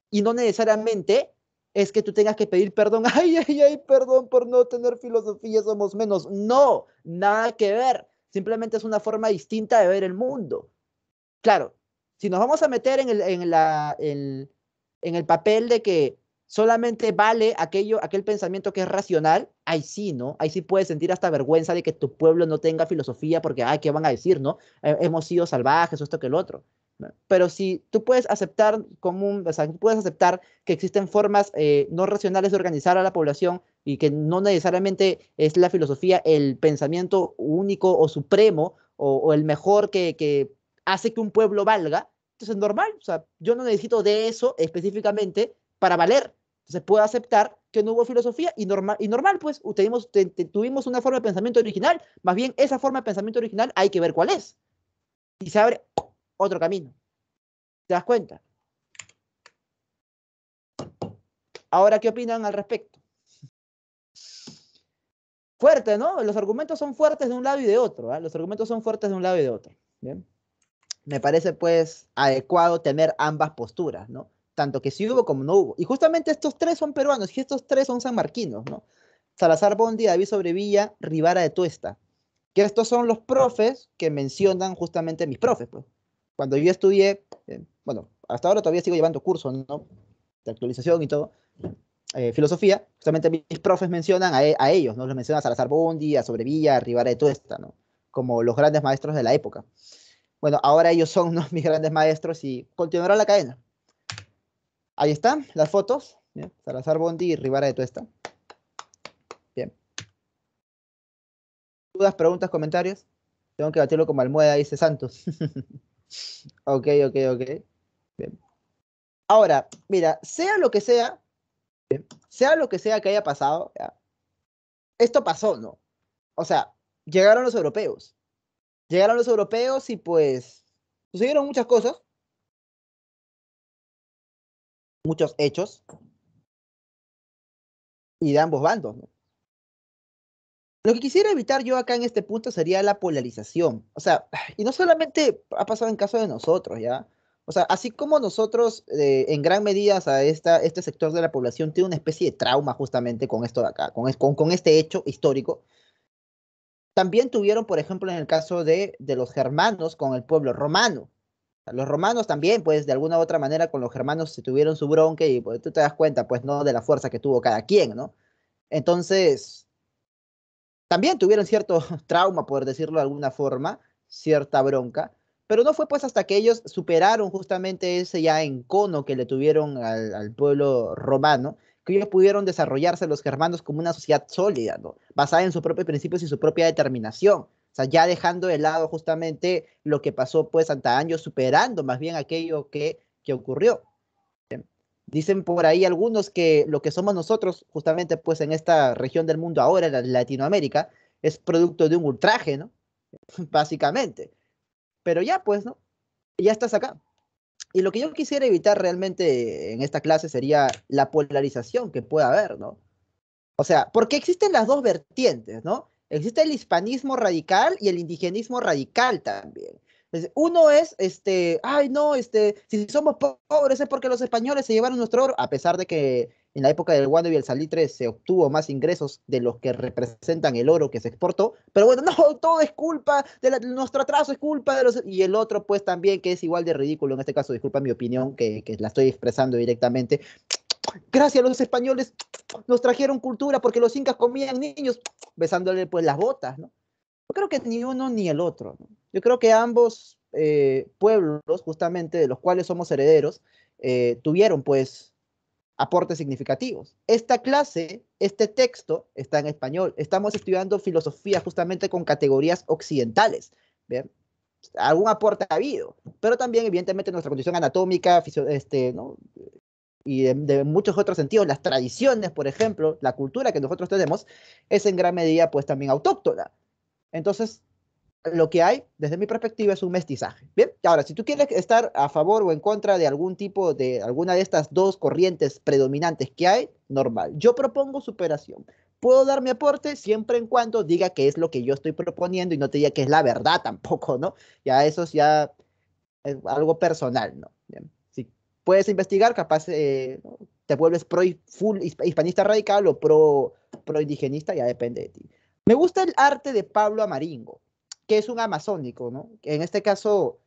Y no necesariamente es que tú tengas que pedir perdón. Ay, ay, ay, perdón por no tener filosofía, somos menos. No, nada que ver. Simplemente es una forma distinta de ver el mundo. Claro, si nos vamos a meter en el papel de que solamente vale aquel pensamiento que es racional, ahí sí, ¿no? Ahí sí puedes sentir hasta vergüenza de que tu pueblo no tenga filosofía porque, ay, ¿qué van a decir, no? Hemos sido salvajes o esto que el otro, ¿no? Pero si tú puedes aceptar o sea, tú puedes aceptar que existen formas no racionales de organizar a la población y que no necesariamente es la filosofía el pensamiento único o supremo o el mejor que hace que un pueblo valga, entonces es normal, o sea, yo no necesito de eso específicamente para valer. Entonces puedo aceptar que no hubo filosofía y normal pues tuvimos una forma de pensamiento original, más bien esa forma de pensamiento original hay que ver cuál es. Y se abre otro camino. ¿Te das cuenta? Ahora, ¿qué opinan al respecto? Fuerte, ¿no? Los argumentos son fuertes de un lado y de otro, ¿eh? Los argumentos son fuertes de un lado y de otro. ¿Bien? Me parece pues adecuado tener ambas posturas, ¿no? Tanto que sí hubo como no hubo. Y justamente estos tres son peruanos y estos tres son sanmarquinos, ¿no? Salazar Bondi, David Sobrevilla, Rivara de Tuesta. Que estos son los profes que mencionan justamente mis profes, pues. Cuando yo estudié, bueno, hasta ahora todavía sigo llevando cursos, ¿no? De actualización y todo, filosofía, justamente mis profes mencionan a ellos, ¿no? Los mencionan a Salazar Bondi, a Sobrevilla, a Rivara de Tuesta, ¿no? Como los grandes maestros de la época. Bueno, ahora ellos son, ¿no?, mis grandes maestros y continuará la cadena. Ahí están las fotos. Bien. Salazar Bondi y Rivara de Tuesta. Bien. ¿Dudas, preguntas, comentarios? Tengo que batirlo como almohada, dice Santos. Ok, ok, ok. Bien. Ahora, mira, sea lo que sea que haya pasado, ¿ya? Esto pasó, ¿no? O sea, llegaron los europeos. Llegaron los europeos y pues sucedieron muchas cosas, muchos hechos, y de ambos bandos, ¿no? Lo que quisiera evitar yo acá en este punto sería la polarización. O sea, y no solamente ha pasado en caso de nosotros, ¿ya? O sea, así como nosotros, en gran medida, o sea, este sector de la población tiene una especie de trauma justamente con esto de acá, con este hecho histórico, también tuvieron, por ejemplo, en el caso de los germanos con el pueblo romano. Los romanos también, pues, de alguna u otra manera con los germanos se tuvieron su bronca y pues, tú te das cuenta, pues, ¿no? De la fuerza que tuvo cada quien, ¿no? Entonces también tuvieron cierto trauma, por decirlo de alguna forma, cierta bronca, pero no fue pues hasta que ellos superaron justamente ese ya encono que le tuvieron al pueblo romano, que ellos pudieron desarrollarse los germanos como una sociedad sólida, ¿no? Basada en sus propios principios y su propia determinación. O sea, ya dejando de lado justamente lo que pasó pues antaño, superando más bien aquello que ocurrió. Dicen por ahí algunos que lo que somos nosotros, justamente pues en esta región del mundo ahora, en Latinoamérica, es producto de un ultraje, ¿no? Básicamente. Pero ya pues, ¿no? Ya estás acá. Y lo que yo quisiera evitar realmente en esta clase sería la polarización que pueda haber, ¿no? O sea, porque existen las dos vertientes, ¿no? Existe el hispanismo radical y el indigenismo radical también. Uno es, ay, no, si somos pobres es porque los españoles se llevaron nuestro oro, a pesar de que en la época del guano y el salitre se obtuvo más ingresos de los que representan el oro que se exportó, pero bueno, no, todo es culpa de nuestro atraso, es culpa de los... Y el otro pues también, que es igual de ridículo, en este caso, disculpa mi opinión, que la estoy expresando directamente, gracias a los españoles nos trajeron cultura porque los incas comían niños besándole pues las botas, ¿no? Yo creo que ni uno ni el otro, ¿no? Yo creo que ambos pueblos, justamente de los cuales somos herederos, tuvieron pues aportes significativos. Esta clase, este texto está en español. Estamos estudiando filosofía justamente con categorías occidentales. ¿Bien? Algún aporte ha habido, pero también evidentemente nuestra condición anatómica, ¿no? Y de muchos otros sentidos, las tradiciones, por ejemplo, la cultura que nosotros tenemos, es en gran medida pues también autóctona. Entonces, lo que hay, desde mi perspectiva, es un mestizaje. Bien, ahora, si tú quieres estar a favor o en contra de algún tipo de alguna de estas dos corrientes predominantes que hay, normal. Yo propongo superación. Puedo dar mi aporte siempre en cuando diga que es lo que yo estoy proponiendo y no te diga que es la verdad tampoco, ¿no? Ya eso es ya es algo personal, ¿no? Bien. Si puedes investigar, capaz ¿no? Te vuelves full hispanista radical o pro indigenista, ya depende de ti. Me gusta el arte de Pablo Amaringo, que es un amazónico, ¿no? En este caso,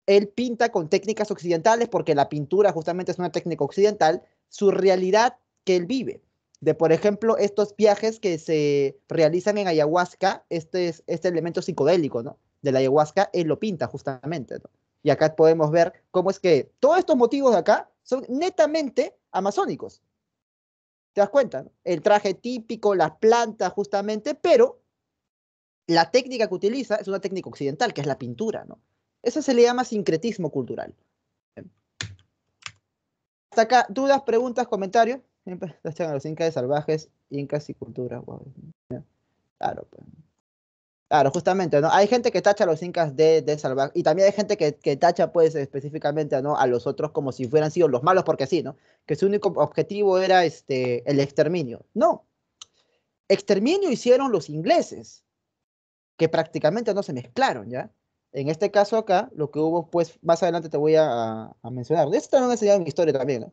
él pinta con técnicas occidentales porque la pintura justamente es una técnica occidental, su realidad que él vive. De, por ejemplo, estos viajes que se realizan en ayahuasca, este elemento psicodélico, ¿no? De la ayahuasca, él lo pinta justamente, ¿no? Y acá podemos ver cómo es que todos estos motivos de acá son netamente amazónicos. ¿Te das cuenta? ¿No? El traje típico, las plantas justamente, pero la técnica que utiliza es una técnica occidental, que es la pintura, ¿no? Eso se le llama sincretismo cultural. Hasta acá, dudas, preguntas, comentarios. Siempre están a los incas de salvajes, incas y cultura. Wow. Claro, pues. Claro, justamente, ¿no? Hay gente que tacha a los incas de salvajes, y también hay gente que tacha, pues, específicamente, ¿no? A los otros como si fueran sido los malos, porque sí, ¿no? Que su único objetivo era el exterminio. No, exterminio hicieron los ingleses, que prácticamente no se mezclaron, ¿ya? En este caso acá, lo que hubo, pues, más adelante te voy a mencionar. Esto también me enseñado en mi historia también, ¿no?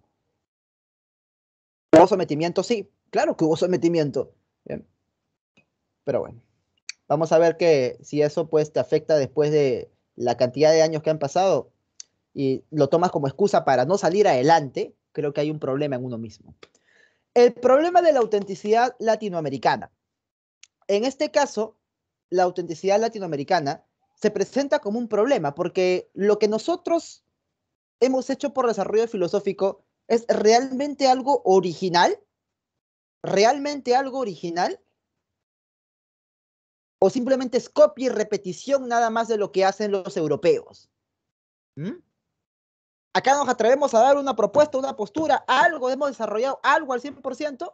¿Hubo sometimiento? Sí, claro que hubo sometimiento. Bien, pero bueno, vamos a ver que si eso, pues, te afecta después de la cantidad de años que han pasado y lo tomas como excusa para no salir adelante, creo que hay un problema en uno mismo. El problema de la autenticidad latinoamericana. En este caso, la autenticidad latinoamericana se presenta como un problema, porque lo que nosotros hemos hecho por desarrollo filosófico es realmente algo original, o simplemente es copia y repetición nada más de lo que hacen los europeos. ¿Mm? Acá nos atrevemos a dar una propuesta, una postura, algo, hemos desarrollado algo al 100%,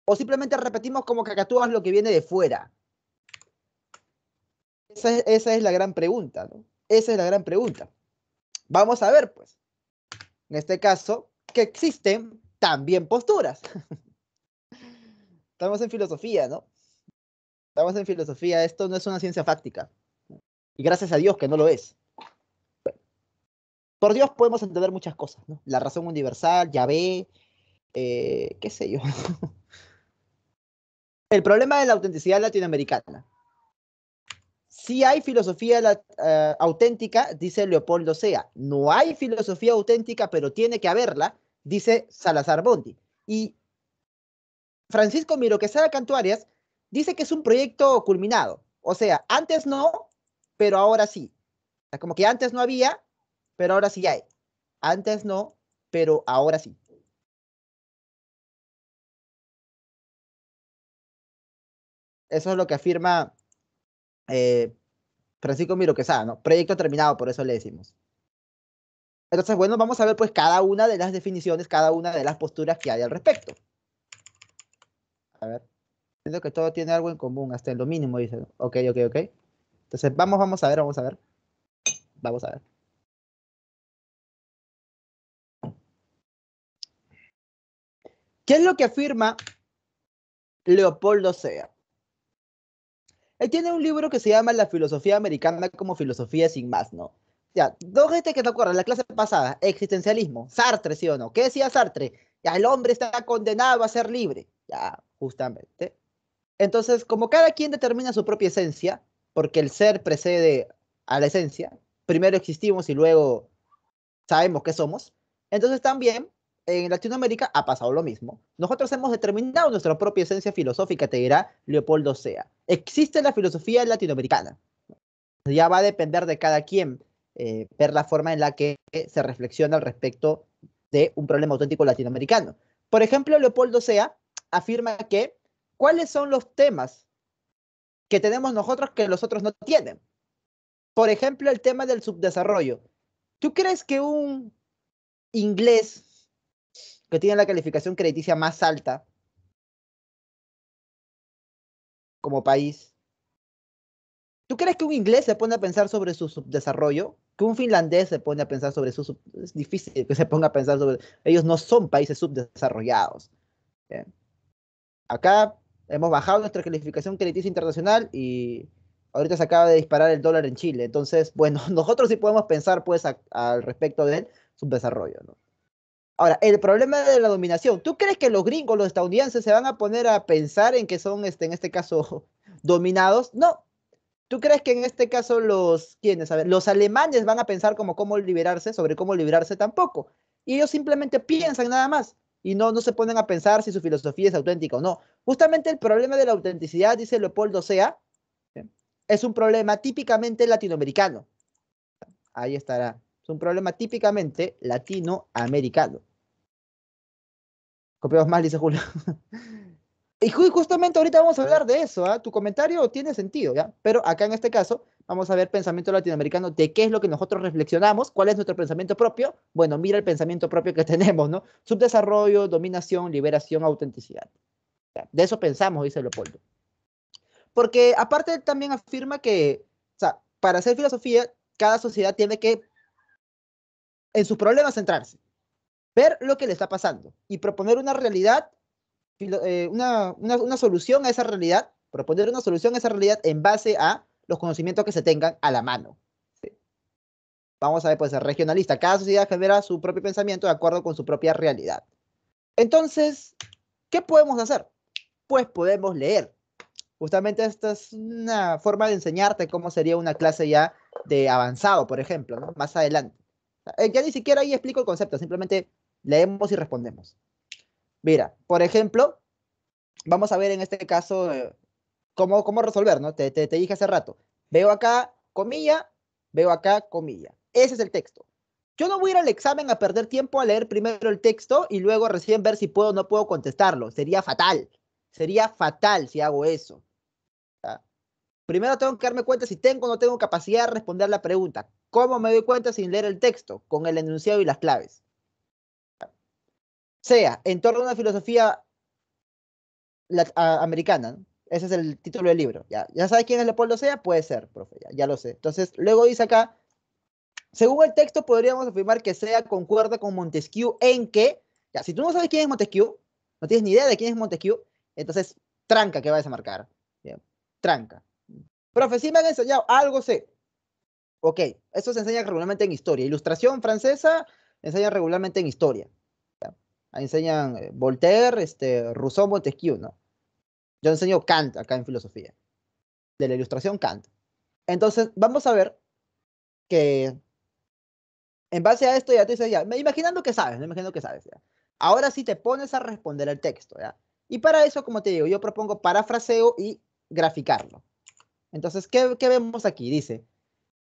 o simplemente repetimos como cacatúas lo que viene de fuera. Esa es la gran pregunta, ¿no? Esa es la gran pregunta. Vamos a ver, pues, en este caso, que existen también posturas. Estamos en filosofía, ¿no? Estamos en filosofía, esto no es una ciencia fáctica. Y gracias a Dios que no lo es. Por Dios podemos entender muchas cosas, ¿no? La razón universal, Yahvé, qué sé yo. El problema de la autenticidad latinoamericana. Si hay filosofía auténtica, dice Leopoldo Sea. No hay filosofía auténtica, pero tiene que haberla, dice Salazar Bondi. Y Francisco Miro Quesada Cantuarias dice que es un proyecto culminado. O sea, antes no, pero ahora sí. O sea, como que antes no había, pero ahora sí hay. Antes no, pero ahora sí. Eso es lo que afirma Francisco Miro Quesada, ¿no? Proyecto terminado, por eso le decimos. Entonces, bueno, vamos a ver pues cada una de las definiciones, cada una de las posturas que hay al respecto. A ver, siento que todo tiene algo en común, hasta en lo mínimo, dice. Ok, ok, ok. Entonces, vamos a ver, vamos a ver. Vamos a ver. ¿Qué es lo que afirma Leopoldo Sea? Él tiene un libro que se llama La filosofía americana como filosofía sin más, ¿no? Ya, dos gente que te acuerdan, la clase pasada, existencialismo, Sartre, ¿sí o no? ¿Qué decía Sartre? Ya el hombre está condenado a ser libre. Ya, justamente. Entonces, como cada quien determina su propia esencia, porque el ser precede a la esencia, primero existimos y luego sabemos qué somos, entonces también en Latinoamérica ha pasado lo mismo. Nosotros hemos determinado nuestra propia esencia filosófica, te dirá Leopoldo Sea. Existe la filosofía latinoamericana. Ya va a depender de cada quien ver la forma en la que se reflexiona al respecto de un problema auténtico latinoamericano. Por ejemplo, Leopoldo Sea afirma que ¿cuáles son los temas que tenemos nosotros que los otros no tienen? Por ejemplo, el tema del subdesarrollo. ¿Tú crees que un inglés que tiene la calificación crediticia más alta como país, ¿tú crees que un inglés se pone a pensar sobre su subdesarrollo? Que un finlandés se pone a pensar sobre su es difícil que se ponga a pensar sobre. Ellos no son países subdesarrollados. Bien. Acá hemos bajado nuestra calificación crediticia internacional y ahorita se acaba de disparar el dólar en Chile. Entonces, bueno, nosotros sí podemos pensar pues al respecto del subdesarrollo, ¿no? Ahora, el problema de la dominación. ¿Tú crees que los gringos, los estadounidenses, se van a poner a pensar en que son, en este caso, dominados? No. ¿Tú crees que en este caso quiénes? A ver, los alemanes van a pensar como cómo liberarse, sobre cómo liberarse tampoco? Y ellos simplemente piensan nada más y no se ponen a pensar si su filosofía es auténtica o no. Justamente el problema de la autenticidad, dice Leopoldo Sea, ¿sí? Es un problema típicamente latinoamericano. Ahí estará. Es un problema típicamente latinoamericano. Copiamos mal, dice Julio. Y justamente ahorita vamos a hablar de eso, ¿ah? Tu comentario tiene sentido, ¿ya? Pero acá en este caso vamos a ver pensamiento latinoamericano de qué es lo que nosotros reflexionamos, cuál es nuestro pensamiento propio. Bueno, mira el pensamiento propio que tenemos, ¿no? Subdesarrollo, dominación, liberación, autenticidad. ¿Ya? De eso pensamos, dice Leopoldo. Porque aparte él también afirma que, o sea, para hacer filosofía, cada sociedad tiene que, en sus problemas, centrarse, ver lo que le está pasando y proponer una realidad una solución a esa realidad, proponer una solución a esa realidad en base a los conocimientos que se tengan a la mano. ¿Sí? Vamos a ver, pues, ser regionalista. Cada sociedad genera su propio pensamiento de acuerdo con su propia realidad. Entonces, ¿qué podemos hacer? Pues podemos leer. Justamente esta es una forma de enseñarte cómo sería una clase ya de avanzado, por ejemplo, ¿no? Más adelante. Ya ni siquiera ahí explico el concepto, simplemente leemos y respondemos. Mira, por ejemplo, vamos a ver en este caso cómo resolver, ¿no? Te dije hace rato. Veo acá, comilla, veo acá, comilla. Ese es el texto. Yo no voy a ir al examen a perder tiempo a leer primero el texto y luego recién ver si puedo o no puedo contestarlo. Sería fatal. Sería fatal si hago eso. ¿Ya? Primero tengo que darme cuenta si tengo o no tengo capacidad de responder la pregunta. ¿Cómo me doy cuenta sin leer el texto? Con el enunciado y las claves. Sea en torno a una filosofía americana, ¿no? Ese es el título del libro. ¿Ya sabes quién es Leopoldo Sea? Puede ser, profe, ya lo sé. Entonces, luego dice acá, según el texto podríamos afirmar que Sea concuerda con Montesquieu en que, ya, si tú no sabes quién es Montesquieu, no tienes ni idea de quién es Montesquieu, entonces tranca que vayas a marcar. Bien, tranca. Profe, sí me han enseñado, algo sé. Ok, eso se enseña regularmente en historia. Ilustración francesa, enseñan regularmente en historia. ¿Ya? Ahí enseñan Voltaire, Rousseau, Montesquieu, ¿no? Yo enseño Kant acá en filosofía, de la ilustración Kant. Entonces, vamos a ver que en base a esto ya te dices, ya, imaginando que sabes, ¿no? Imaginando que sabes, ya. Ahora sí te pones a responder el texto, ¿ya? Y para eso, como te digo, yo propongo parafraseo y graficarlo. Entonces, ¿qué vemos aquí? Dice,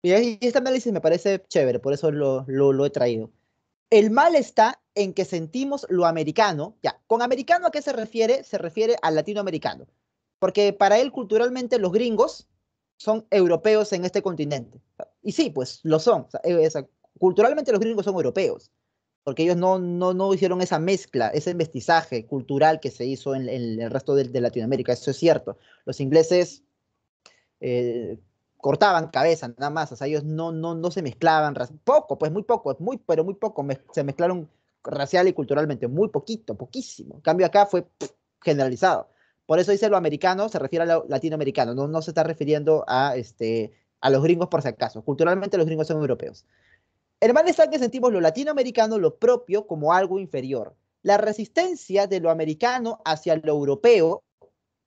y este análisis me parece chévere, por eso lo he traído. El mal está en que sentimos lo americano, ya, con americano ¿a qué se refiere? Se refiere al latinoamericano, porque para él culturalmente los gringos son europeos en este continente. Y sí, pues lo son. O sea, culturalmente los gringos son europeos, porque ellos no hicieron esa mezcla, ese mestizaje cultural que se hizo en el resto de Latinoamérica, eso es cierto. Los ingleses eh, cortaban cabeza nada más, o sea, ellos no se mezclaban, poco, pues muy poco, pero muy poco, se mezclaron racial y culturalmente, muy poquito, poquísimo. En cambio acá fue generalizado. Por eso dice lo americano, se refiere a lo latinoamericano, no se está refiriendo a los gringos por si acaso. Culturalmente los gringos son europeos. El mal está que sentimos lo latinoamericano, lo propio, como algo inferior. la resistencia de lo americano hacia lo europeo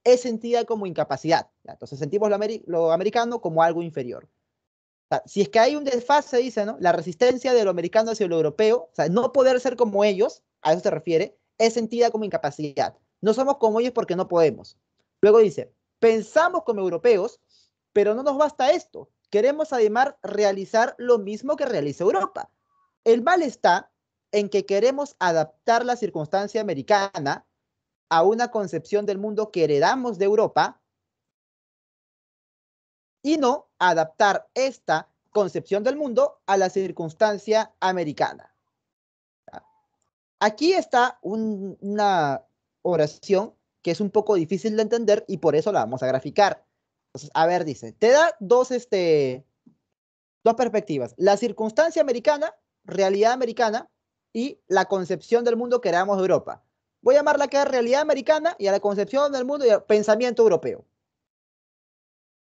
es sentida como incapacidad. ¿Ya? Entonces sentimos lo americano como algo inferior. O sea, si es que hay un desfase, dice, ¿no? La resistencia de lo americano hacia lo europeo, o sea, no poder ser como ellos, a eso se refiere, es sentida como incapacidad. No somos como ellos porque no podemos. Luego dice, pensamos como europeos, pero no nos basta esto. Queremos además realizar lo mismo que realiza Europa. El mal está en que queremos adaptar la circunstancia americana a una concepción del mundo que heredamos de Europa y no adaptar esta concepción del mundo a la circunstancia americana. Aquí está una oración que es un poco difícil de entender y por eso la vamos a graficar. Entonces, a ver, dice, te da dos perspectivas. La circunstancia americana, realidad americana, y la concepción del mundo que heredamos de Europa. Voy a llamarla que es realidad americana y a la concepción del mundo y al pensamiento europeo.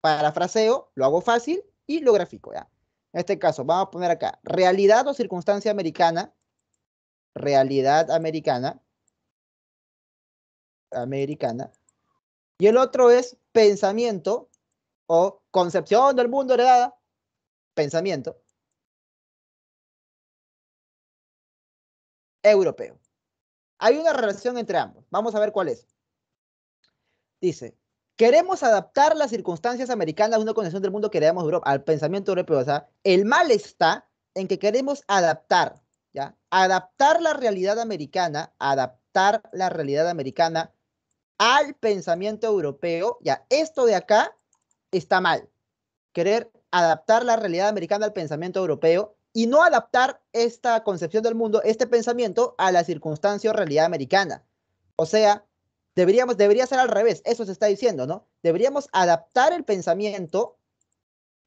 Parafraseo, lo hago fácil y lo grafico, ¿ya? En este caso, vamos a poner acá, realidad o circunstancia americana, realidad americana, y el otro es pensamiento o concepción del mundo heredada, pensamiento europeo. Hay una relación entre ambos. Vamos a ver cuál es. Dice, queremos adaptar las circunstancias americanas a una concepción del mundo que heredamos de Europa, al pensamiento europeo. O sea, el mal está en que queremos adaptar, ¿ya? Adaptar la realidad americana al pensamiento europeo. Ya, esto de acá está mal. Querer adaptar la realidad americana al pensamiento europeo y no adaptar esta concepción del mundo, este pensamiento, a la circunstancia o realidad americana. O sea, debería ser al revés, eso se está diciendo, ¿no? Deberíamos adaptar el pensamiento,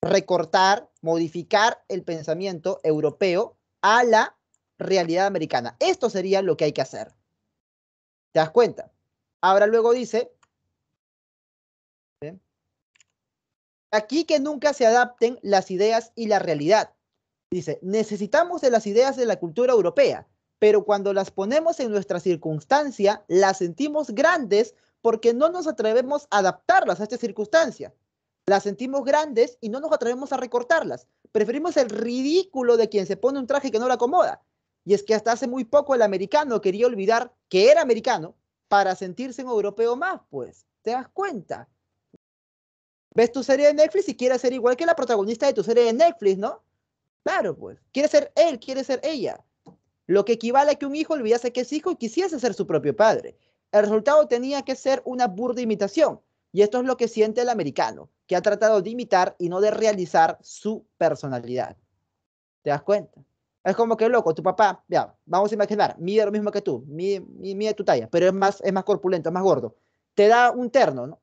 recortar, modificar el pensamiento europeo a la realidad americana. Esto sería lo que hay que hacer. ¿Te das cuenta? Ahora luego dice, ¿sí? Aquí que nunca se adapten las ideas y la realidad. Dice, necesitamos de las ideas de la cultura europea, pero cuando las ponemos en nuestra circunstancia, las sentimos grandes porque no nos atrevemos a adaptarlas a esta circunstancia. Las sentimos grandes y no nos atrevemos a recortarlas. Preferimos el ridículo de quien se pone un traje que no le acomoda. Y es que hasta hace muy poco el americano quería olvidar que era americano para sentirse un europeo más, pues. ¿Te das cuenta? Ves tu serie de Netflix y quieres ser igual que la protagonista de tu serie de Netflix, ¿no? Claro, pues. Quiere ser él, quiere ser ella. Lo que equivale a que un hijo olvidase que es hijo y quisiese ser su propio padre. El resultado tenía que ser una burda imitación. Y esto es lo que siente el americano, que ha tratado de imitar y no de realizar su personalidad. ¿Te das cuenta? Es como que, loco, tu papá, ya, vamos a imaginar, mide lo mismo que tú, mide tu talla, pero es más corpulento, es más gordo. Te da un terno, ¿no?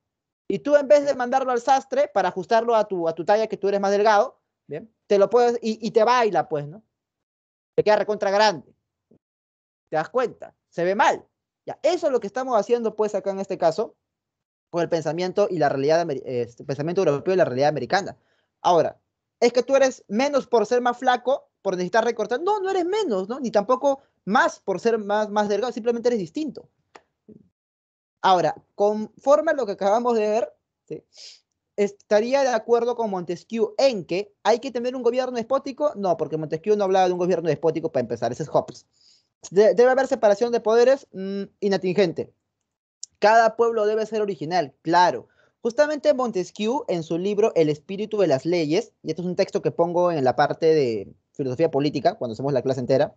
Y tú en vez de mandarlo al sastre para ajustarlo a tu talla, que tú eres más delgado, ¿bien? Te lo puedes, y te baila, pues, ¿no? Te queda recontra grande. ¿Te das cuenta? Se ve mal. Ya, eso es lo que estamos haciendo, pues, acá en este caso, con el pensamiento y la realidad, pensamiento europeo y la realidad americana. Ahora, es que tú eres menos por ser más flaco, por necesitar recortar. No, no eres menos, ¿no? Ni tampoco más por ser más delgado, simplemente eres distinto. Ahora, conforme a lo que acabamos de ver, ¿sí? ¿Estaría de acuerdo con Montesquieu en que hay que tener un gobierno despótico? No, porque Montesquieu no hablaba de un gobierno despótico para empezar, ese es Hobbes. Debe haber separación de poderes, inatingente. Cada pueblo debe ser original, claro. Justamente Montesquieu, en su libro El espíritu de las leyes, y esto es un texto que pongo en la parte de filosofía política, cuando hacemos la clase entera,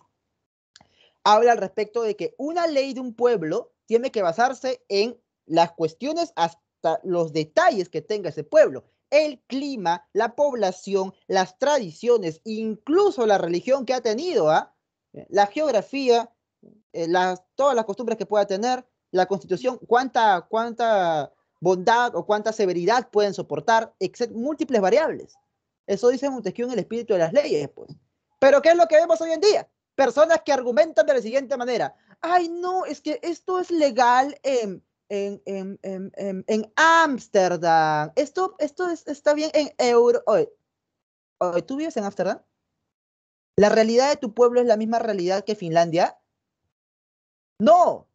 habla al respecto de que una ley de un pueblo tiene que basarse en las cuestiones hasta los detalles que tenga ese pueblo. El clima, la población, las tradiciones, incluso la religión que ha tenido, ¿ah? La geografía, todas las costumbres que pueda tener, la constitución, cuánta bondad o cuánta severidad pueden soportar, múltiples variables. Eso dice Montesquieu en el espíritu de las leyes, pues. Pero ¿qué es lo que vemos hoy en día? Personas que argumentan de la siguiente manera. Ay, no, es que esto es legal en Ámsterdam. Esto está bien en Euro. Oye, ¿tú vives en Ámsterdam? ¿La realidad de tu pueblo es la misma realidad que Finlandia? No,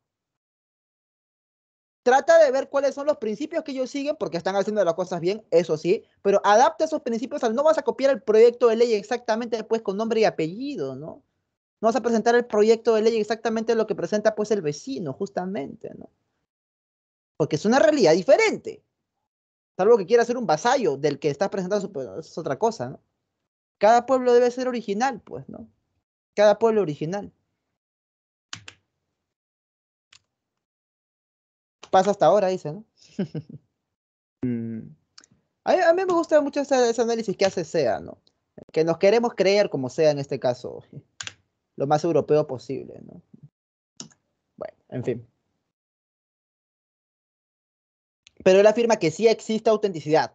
trata de ver cuáles son los principios que ellos siguen, porque están haciendo las cosas bien, eso sí, pero adapta esos principios al no vas a copiar el proyecto de ley exactamente después con nombre y apellido, ¿no? No vas a presentar el proyecto de ley exactamente lo que presenta pues el vecino, justamente, ¿no? Porque es una realidad diferente. Salvo que quiera ser un vasallo del que estás presentando, pues, es otra cosa, ¿no? Cada pueblo debe ser original, pues, ¿no? Cada pueblo original. Pasa hasta ahora, dice, ¿no? A mí me gusta mucho ese análisis que hace SEA, ¿no? Que nos queremos creer como SEA en este caso, lo más europeo posible, ¿no? Bueno, en fin. Pero él afirma que sí existe autenticidad,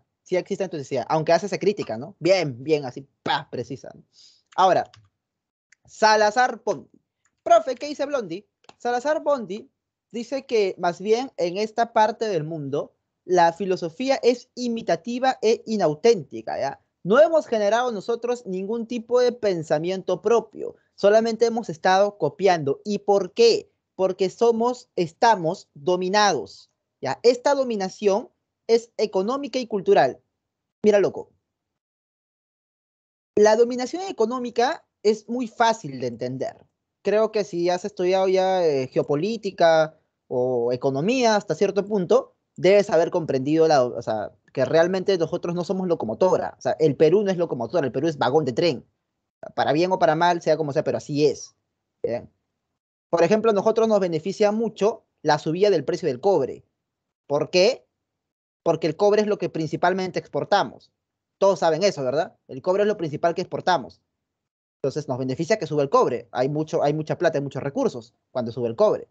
aunque hace esa crítica, ¿no? Bien, bien, así, pa, precisa, ¿no? Ahora, Salazar Bondi. Profe, ¿qué dice Blondi? Salazar Bondi dice que más bien en esta parte del mundo la filosofía es imitativa e inauténtica, ¿ya? No hemos generado nosotros ningún tipo de pensamiento propio, solamente hemos estado copiando. ¿Y por qué? Porque estamos dominados, ¿ya? Esta dominación es económica y cultural. Mira, loco, la dominación económica es muy fácil de entender. Creo que si has estudiado ya geopolítica o economía hasta cierto punto, debes haber comprendido o sea, que realmente nosotros no somos locomotora. O sea, el Perú no es locomotora, el Perú es vagón de tren. Para bien o para mal, sea como sea, pero así es. ¿Bien? Por ejemplo, a nosotros nos beneficia mucho la subida del precio del cobre. ¿Por qué? Porque el cobre es lo que principalmente exportamos. Todos saben eso, ¿verdad? El cobre es lo principal que exportamos. Entonces nos beneficia que sube el cobre. Hay mucha plata, hay muchos recursos cuando sube el cobre.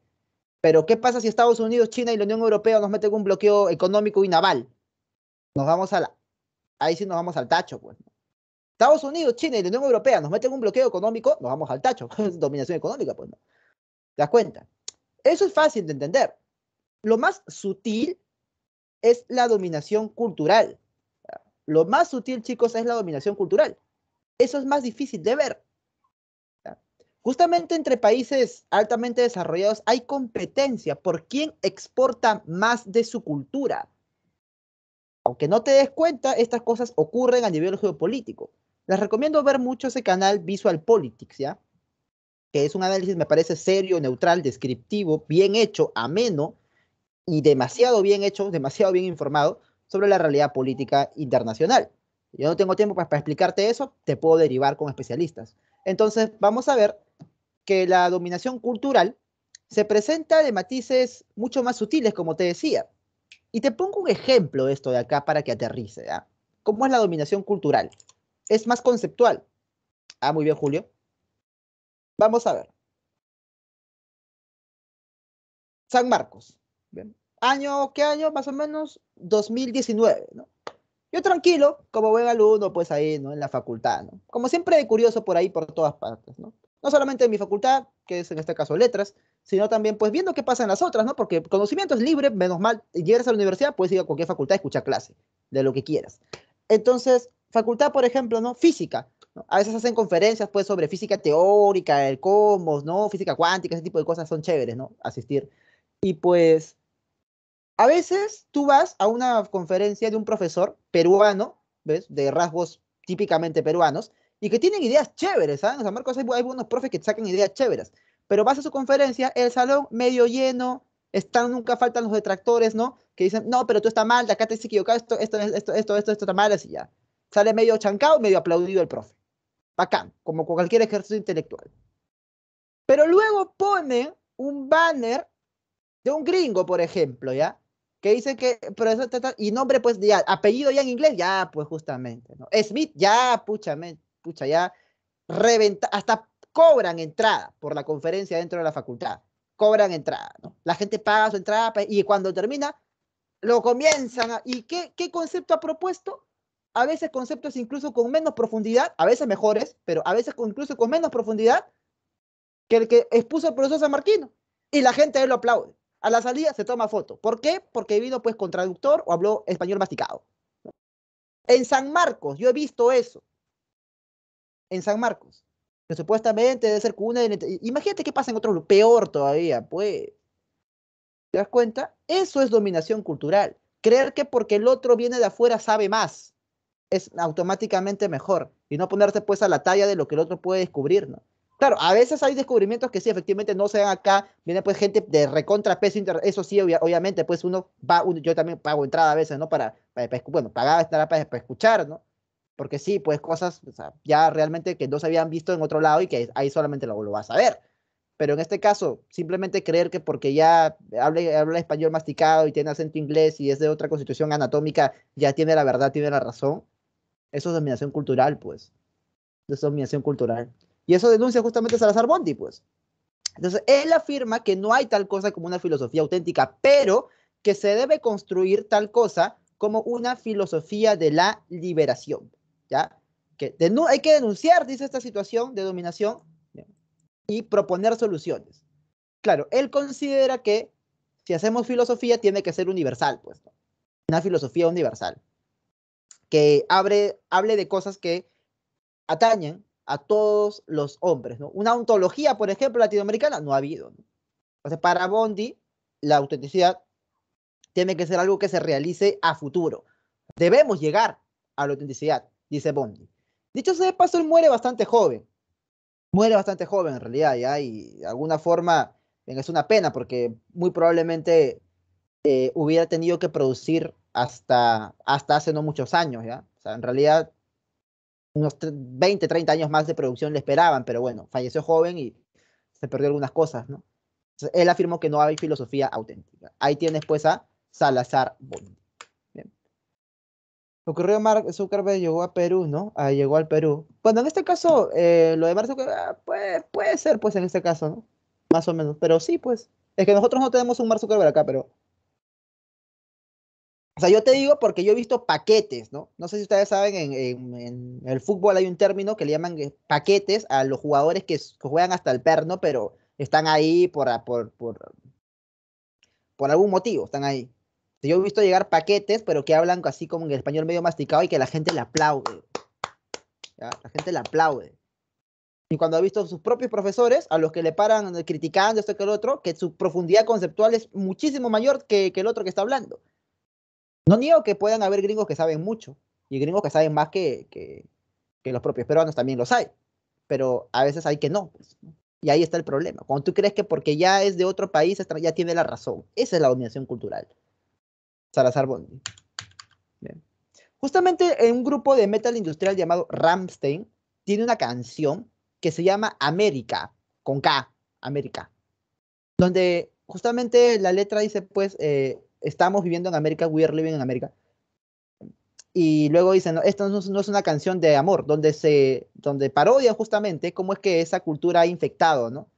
Pero ¿qué pasa si Estados Unidos, China y la Unión Europea nos meten un bloqueo económico y naval? Nos vamos a la... Ahí sí nos vamos al tacho, pues. Estados Unidos, China y la Unión Europea nos meten un bloqueo económico, nos vamos al tacho. Dominación económica, pues, ¿no? ¿Te das cuenta? Eso es fácil de entender. Lo más sutil es la dominación cultural. Lo más sutil, chicos, es la dominación cultural. Eso es más difícil de ver. Justamente entre países altamente desarrollados hay competencia por quién exporta más de su cultura. Aunque no te des cuenta, estas cosas ocurren a nivel geopolítico. Les recomiendo ver mucho ese canal Visual Politics, ¿ya? Que es un análisis, me parece, serio, neutral, descriptivo, bien hecho, ameno y demasiado bien hecho, demasiado bien informado sobre la realidad política internacional. Yo no tengo tiempo para explicarte eso, te puedo derivar con especialistas. Entonces, vamos a ver que la dominación cultural se presenta de matices mucho más sutiles, como te decía. Y te pongo un ejemplo de esto de acá para que aterrice, ¿ya? ¿Cómo es la dominación cultural? Es más conceptual. Ah, muy bien, Julio. Vamos a ver. San Marcos. Bien. ¿Año? ¿Qué año? Más o menos 2019, ¿no? Yo tranquilo, como buen alumno, pues ahí, ¿no? En la facultad, ¿no? Como siempre de curioso por ahí, por todas partes, ¿no? No solamente en mi facultad, que es en este caso letras, sino también pues viendo qué pasa en las otras, ¿no? Porque conocimiento es libre, menos mal, llegas a la universidad, puedes ir a cualquier facultad a escuchar clase, de lo que quieras. Entonces, facultad, por ejemplo, ¿no? Física, ¿no? A veces hacen conferencias pues sobre física teórica, el cosmos, ¿no? Física cuántica, ese tipo de cosas son chéveres, ¿no? Asistir. Y pues a veces tú vas a una conferencia de un profesor peruano, ¿ves? De rasgos típicamente peruanos, y que tienen ideas chéveres, ¿sabes? En San Marcos hay buenos profes que sacan ideas chéveres, pero vas a su conferencia, el salón medio lleno, nunca faltan los detractores, ¿no? Que dicen, no, pero tú estás mal, de acá te has equivocado, esto está mal, así ya. Sale medio chancado, medio aplaudido el profe. Bacán, como con cualquier ejercicio intelectual. Pero luego pone un banner de un gringo, por ejemplo, ¿ya? Que dice que, pero eso, y nombre, pues, ya, apellido ya en inglés, ya, pues, justamente, ¿no? Smith, ya, pucha, ya, reventa, hasta cobran entrada por la conferencia dentro de la facultad, cobran entrada, ¿no? La gente paga su entrada y cuando termina, lo comienzan ¿y qué concepto ha propuesto? A veces conceptos incluso con menos profundidad, a veces mejores, pero a veces incluso con menos profundidad que el que expuso el profesor San Marquino. Y la gente él lo aplaude. A la salida se toma foto. ¿Por qué? Porque vino pues con traductor o habló español masticado. En San Marcos, yo he visto eso. En San Marcos. que supuestamente debe ser cuna imagínate qué pasa en otro lugar, peor todavía, pues. ¿Te das cuenta? Eso es dominación cultural. Creer que porque el otro viene de afuera sabe más, es automáticamente mejor y no ponerse pues a la talla de lo que el otro puede descubrir, ¿no? Claro, a veces hay descubrimientos que sí, efectivamente no se dan acá, viene pues gente de recontrapeso, eso sí, obviamente, pues yo también pago entrada a veces, ¿no? Bueno, pagaba entrada para escuchar, ¿no? Porque sí, pues cosas, o sea, ya realmente que no se habían visto en otro lado y que ahí solamente lo vas a ver. Pero en este caso, simplemente creer que porque ya habla español masticado y tiene acento inglés y es de otra constitución anatómica, ya tiene la verdad, tiene la razón, eso es dominación cultural, pues. Eso es dominación cultural. Y eso denuncia justamente Salazar Bondi, pues. Entonces, él afirma que no hay tal cosa como una filosofía auténtica, pero que se debe construir tal cosa como una filosofía de la liberación, ¿ya? Hay que denunciar, dice, esta situación de dominación y proponer soluciones. Claro, él considera que si hacemos filosofía tiene que ser universal, pues, ¿no? Una filosofía universal, que hable de cosas que atañen a todos los hombres, ¿no? Una ontología, por ejemplo, latinoamericana, no ha habido, ¿no? Entonces, para Bondi, la autenticidad tiene que ser algo que se realice a futuro. Debemos llegar a la autenticidad, dice Bondi. Dicho sea de paso, él muere bastante joven en realidad, ¿ya? Y de alguna forma es una pena porque muy probablemente hubiera tenido que producir hasta hace no muchos años, ¿ya? O sea, en realidad unos 20, 30 años más de producción le esperaban, pero bueno, falleció joven y se perdió algunas cosas, ¿no? Entonces, él afirmó que no hay filosofía auténtica. Ahí tienes pues a Salazar Bondi. Bien. Ocurrió Mark Zuckerberg, llegó a Perú, ¿no? Llegó al Perú. Bueno, en este caso, lo de Mark Zuckerberg puede ser, pues, en este caso, ¿no? Más o menos, pero sí, pues. Es que nosotros no tenemos un Mark Zuckerberg acá, pero o sea, yo te digo porque yo he visto paquetes, ¿no? No sé si ustedes saben, en el fútbol hay un término que le llaman paquetes a los jugadores que juegan hasta el perno, pero están ahí por algún motivo, están ahí. Yo he visto llegar paquetes, pero que hablan así como en español medio masticado y que la gente le aplaude, ¿ya? La gente le aplaude. Y cuando ha visto sus propios profesores, a los que le paran criticando esto que el otro, que su profundidad conceptual es muchísimo mayor que el otro que está hablando. No niego que puedan haber gringos que saben mucho y gringos que saben más que los propios peruanos también los hay, pero a veces hay que no, pues, ¿no? Y ahí está el problema. Cuando tú crees que porque ya es de otro país, ya tiene la razón. Esa es la dominación cultural. Salazar Bondi. Bien. Justamente en un grupo de metal industrial llamado Rammstein, tiene una canción que se llama América, con K, América, donde justamente la letra dice, pues, estamos viviendo en América, we are living in America. Y luego dicen, no, esto no es una canción de amor, donde parodia justamente cómo es que esa cultura ha infectado, ¿no?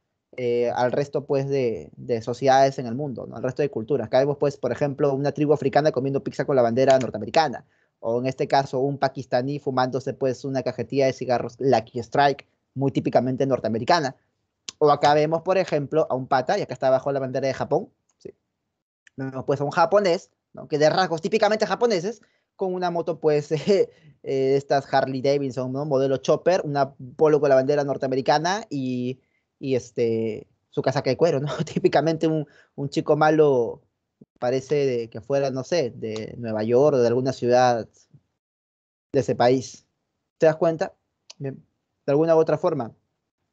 Al resto, pues, de sociedades en el mundo, ¿no? Al resto de culturas. Acá vemos, pues, por ejemplo, una tribu africana comiendo pizza con la bandera norteamericana. O en este caso, un pakistaní fumándose, pues, una cajetilla de cigarros Lucky Strike, muy típicamente norteamericana. O acá vemos, por ejemplo, a un pata, y acá está bajo la bandera de Japón, ¿sí? Vemos, pues, a un japonés, ¿no? Que de rasgos típicamente japoneses, con una moto, pues, estas Harley Davidson, ¿no? Modelo Chopper, una polo con la bandera norteamericana y su casaca de cuero, ¿no? Típicamente un chico malo, parece que fuera, no sé, de Nueva York o de alguna ciudad de ese país. ¿Te das cuenta? Bien. De alguna u otra forma,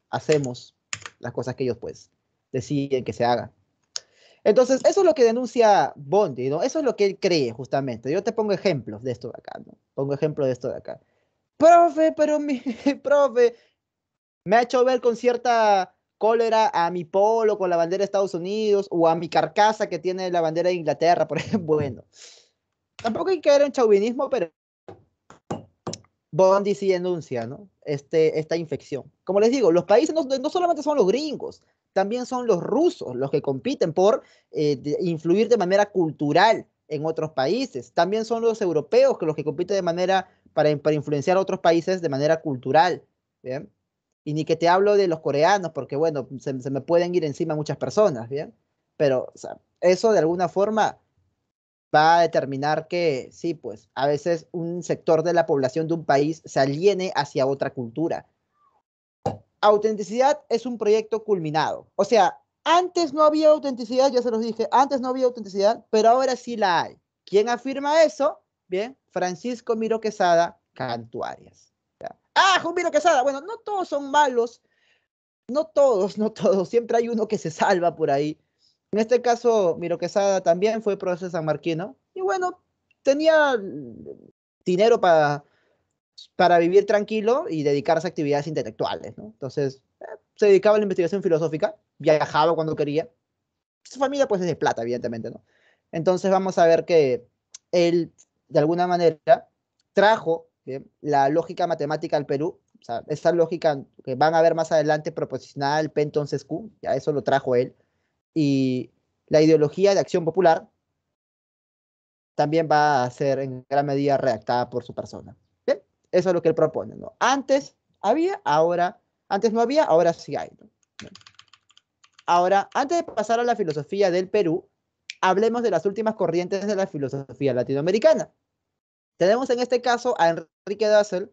hacemos las cosas que ellos, pues, deciden que se hagan. Entonces, eso es lo que denuncia Bondi, ¿no? Eso es lo que él cree, justamente. Yo te pongo ejemplos de esto de acá, ¿no? Pongo ejemplos de esto de acá. Profe, pero mi profe me ha hecho ver con cierta cólera a mi polo con la bandera de Estados Unidos o a mi carcasa que tiene la bandera de Inglaterra, por ejemplo. Bueno, tampoco hay que caer en chauvinismo, pero Bondi sí denuncia, ¿no? Esta infección. Como les digo, los países no solamente son los gringos, también son los rusos los que compiten por influir de manera cultural en otros países. También son los europeos los que compiten de manera para influenciar a otros países de manera cultural. ¿Bien? Y ni que te hablo de los coreanos, porque bueno, se me pueden ir encima muchas personas, ¿bien? Pero o sea, eso de alguna forma va a determinar que sí, pues a veces un sector de la población de un país se aliene hacia otra cultura. Autenticidad es un proyecto culminado. O sea, antes no había autenticidad, ya se los dije, antes no había autenticidad, pero ahora sí la hay. ¿Quién afirma eso? Bien, Francisco Miro Quesada Cantuarias. Ah, Juan Miro Quesada. Bueno, no todos son malos, no todos, siempre hay uno que se salva por ahí. En este caso, Miro Quesada también fue profesor sanmarquino y bueno, tenía dinero para vivir tranquilo y dedicarse a actividades intelectuales, ¿no? Entonces, se dedicaba a la investigación filosófica, viajaba cuando quería. Su familia, pues, es de plata, evidentemente, ¿no? Entonces, vamos a ver que él, de alguna manera, trajo, ¿bien?, la lógica matemática al Perú, o sea, esa lógica que van a ver más adelante, proposicional, P entonces Q, ya eso lo trajo él, y la ideología de acción popular también va a ser en gran medida redactada por su persona. ¿Bien? Eso es lo que él propone, ¿no? Antes había, ahora, antes no había, ahora sí hay, ¿no? Bien. Ahora, antes de pasar a la filosofía del Perú, hablemos de las últimas corrientes de la filosofía latinoamericana. Tenemos en este caso a Enrique Dussel,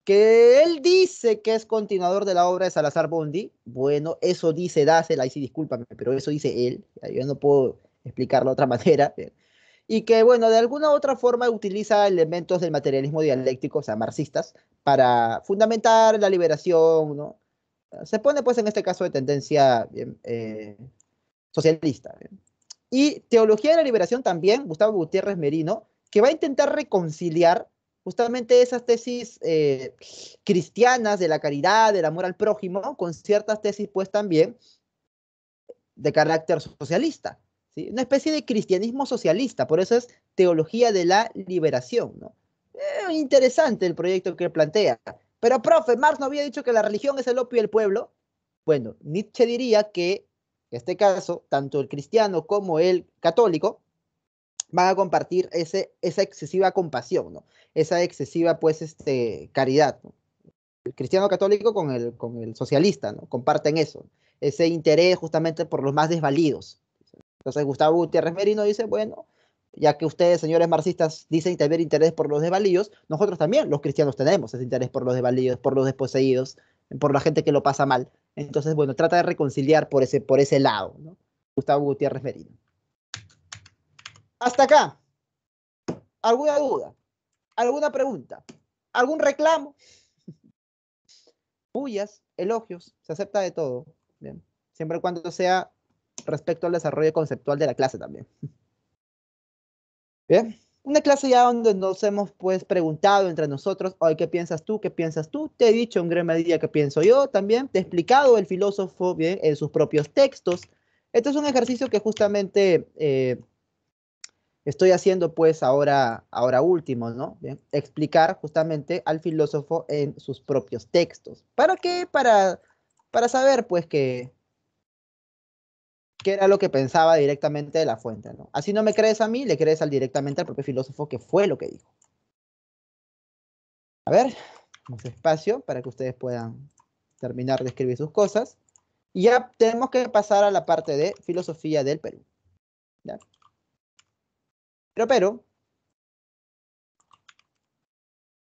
que él dice que es continuador de la obra de Salazar Bondi. Bueno, eso dice Dussel, ahí sí discúlpame, pero eso dice él. Yo no puedo explicarlo de otra manera. Bien. Y que, bueno, de alguna u otra forma utiliza elementos del materialismo dialéctico, o sea, marxistas, para fundamentar la liberación, ¿no? Se pone, pues, en este caso de tendencia bien, socialista. Bien. Y Teología de la Liberación también, Gustavo Gutiérrez Merino, que va a intentar reconciliar justamente esas tesis cristianas de la caridad, del amor al prójimo, con ciertas tesis, pues, también de carácter socialista. ¿Sí? Una especie de cristianismo socialista, por eso es Teología de la Liberación, ¿no? Interesante el proyecto que plantea. Pero, profe, Marx no había dicho que la religión es el opio del pueblo. Bueno, Nietzsche diría que, en este caso, tanto el cristiano como el católico van a compartir esa excesiva compasión, ¿no? Esa excesiva, pues, caridad, ¿no? El cristiano católico con el socialista, ¿no? Comparten eso, ese interés justamente por los más desvalidos. Entonces Gustavo Gutiérrez Merino dice, bueno, ya que ustedes, señores marxistas, dicen tener interés por los desvalidos, nosotros también, los cristianos, tenemos ese interés por los desvalidos, por los desposeídos, por la gente que lo pasa mal. Entonces, bueno, trata de reconciliar por ese lado, ¿no? Gustavo Gutiérrez Merino. Hasta acá, ¿alguna duda? ¿Alguna pregunta? ¿Algún reclamo? Pullas, elogios, se acepta de todo. Bien. Siempre y cuando sea respecto al desarrollo conceptual de la clase también. Bien. Una clase ya donde nos hemos pues preguntado entre nosotros, hoy, ¿qué piensas tú? ¿Qué piensas tú? Te he dicho en gran medida qué pienso yo también. Te he explicado el filósofo bien en sus propios textos. Este es un ejercicio que justamente estoy haciendo pues ahora último, ¿no? Bien, explicar justamente al filósofo en sus propios textos. ¿Para qué? Para saber pues qué era lo que pensaba directamente de la fuente, ¿no? Así no me crees a mí, le crees directamente al propio filósofo que fue lo que dijo. A ver, más espacio para que ustedes puedan terminar de escribir sus cosas. Y ya tenemos que pasar a la parte de filosofía del Perú. ¿Ya? Pero,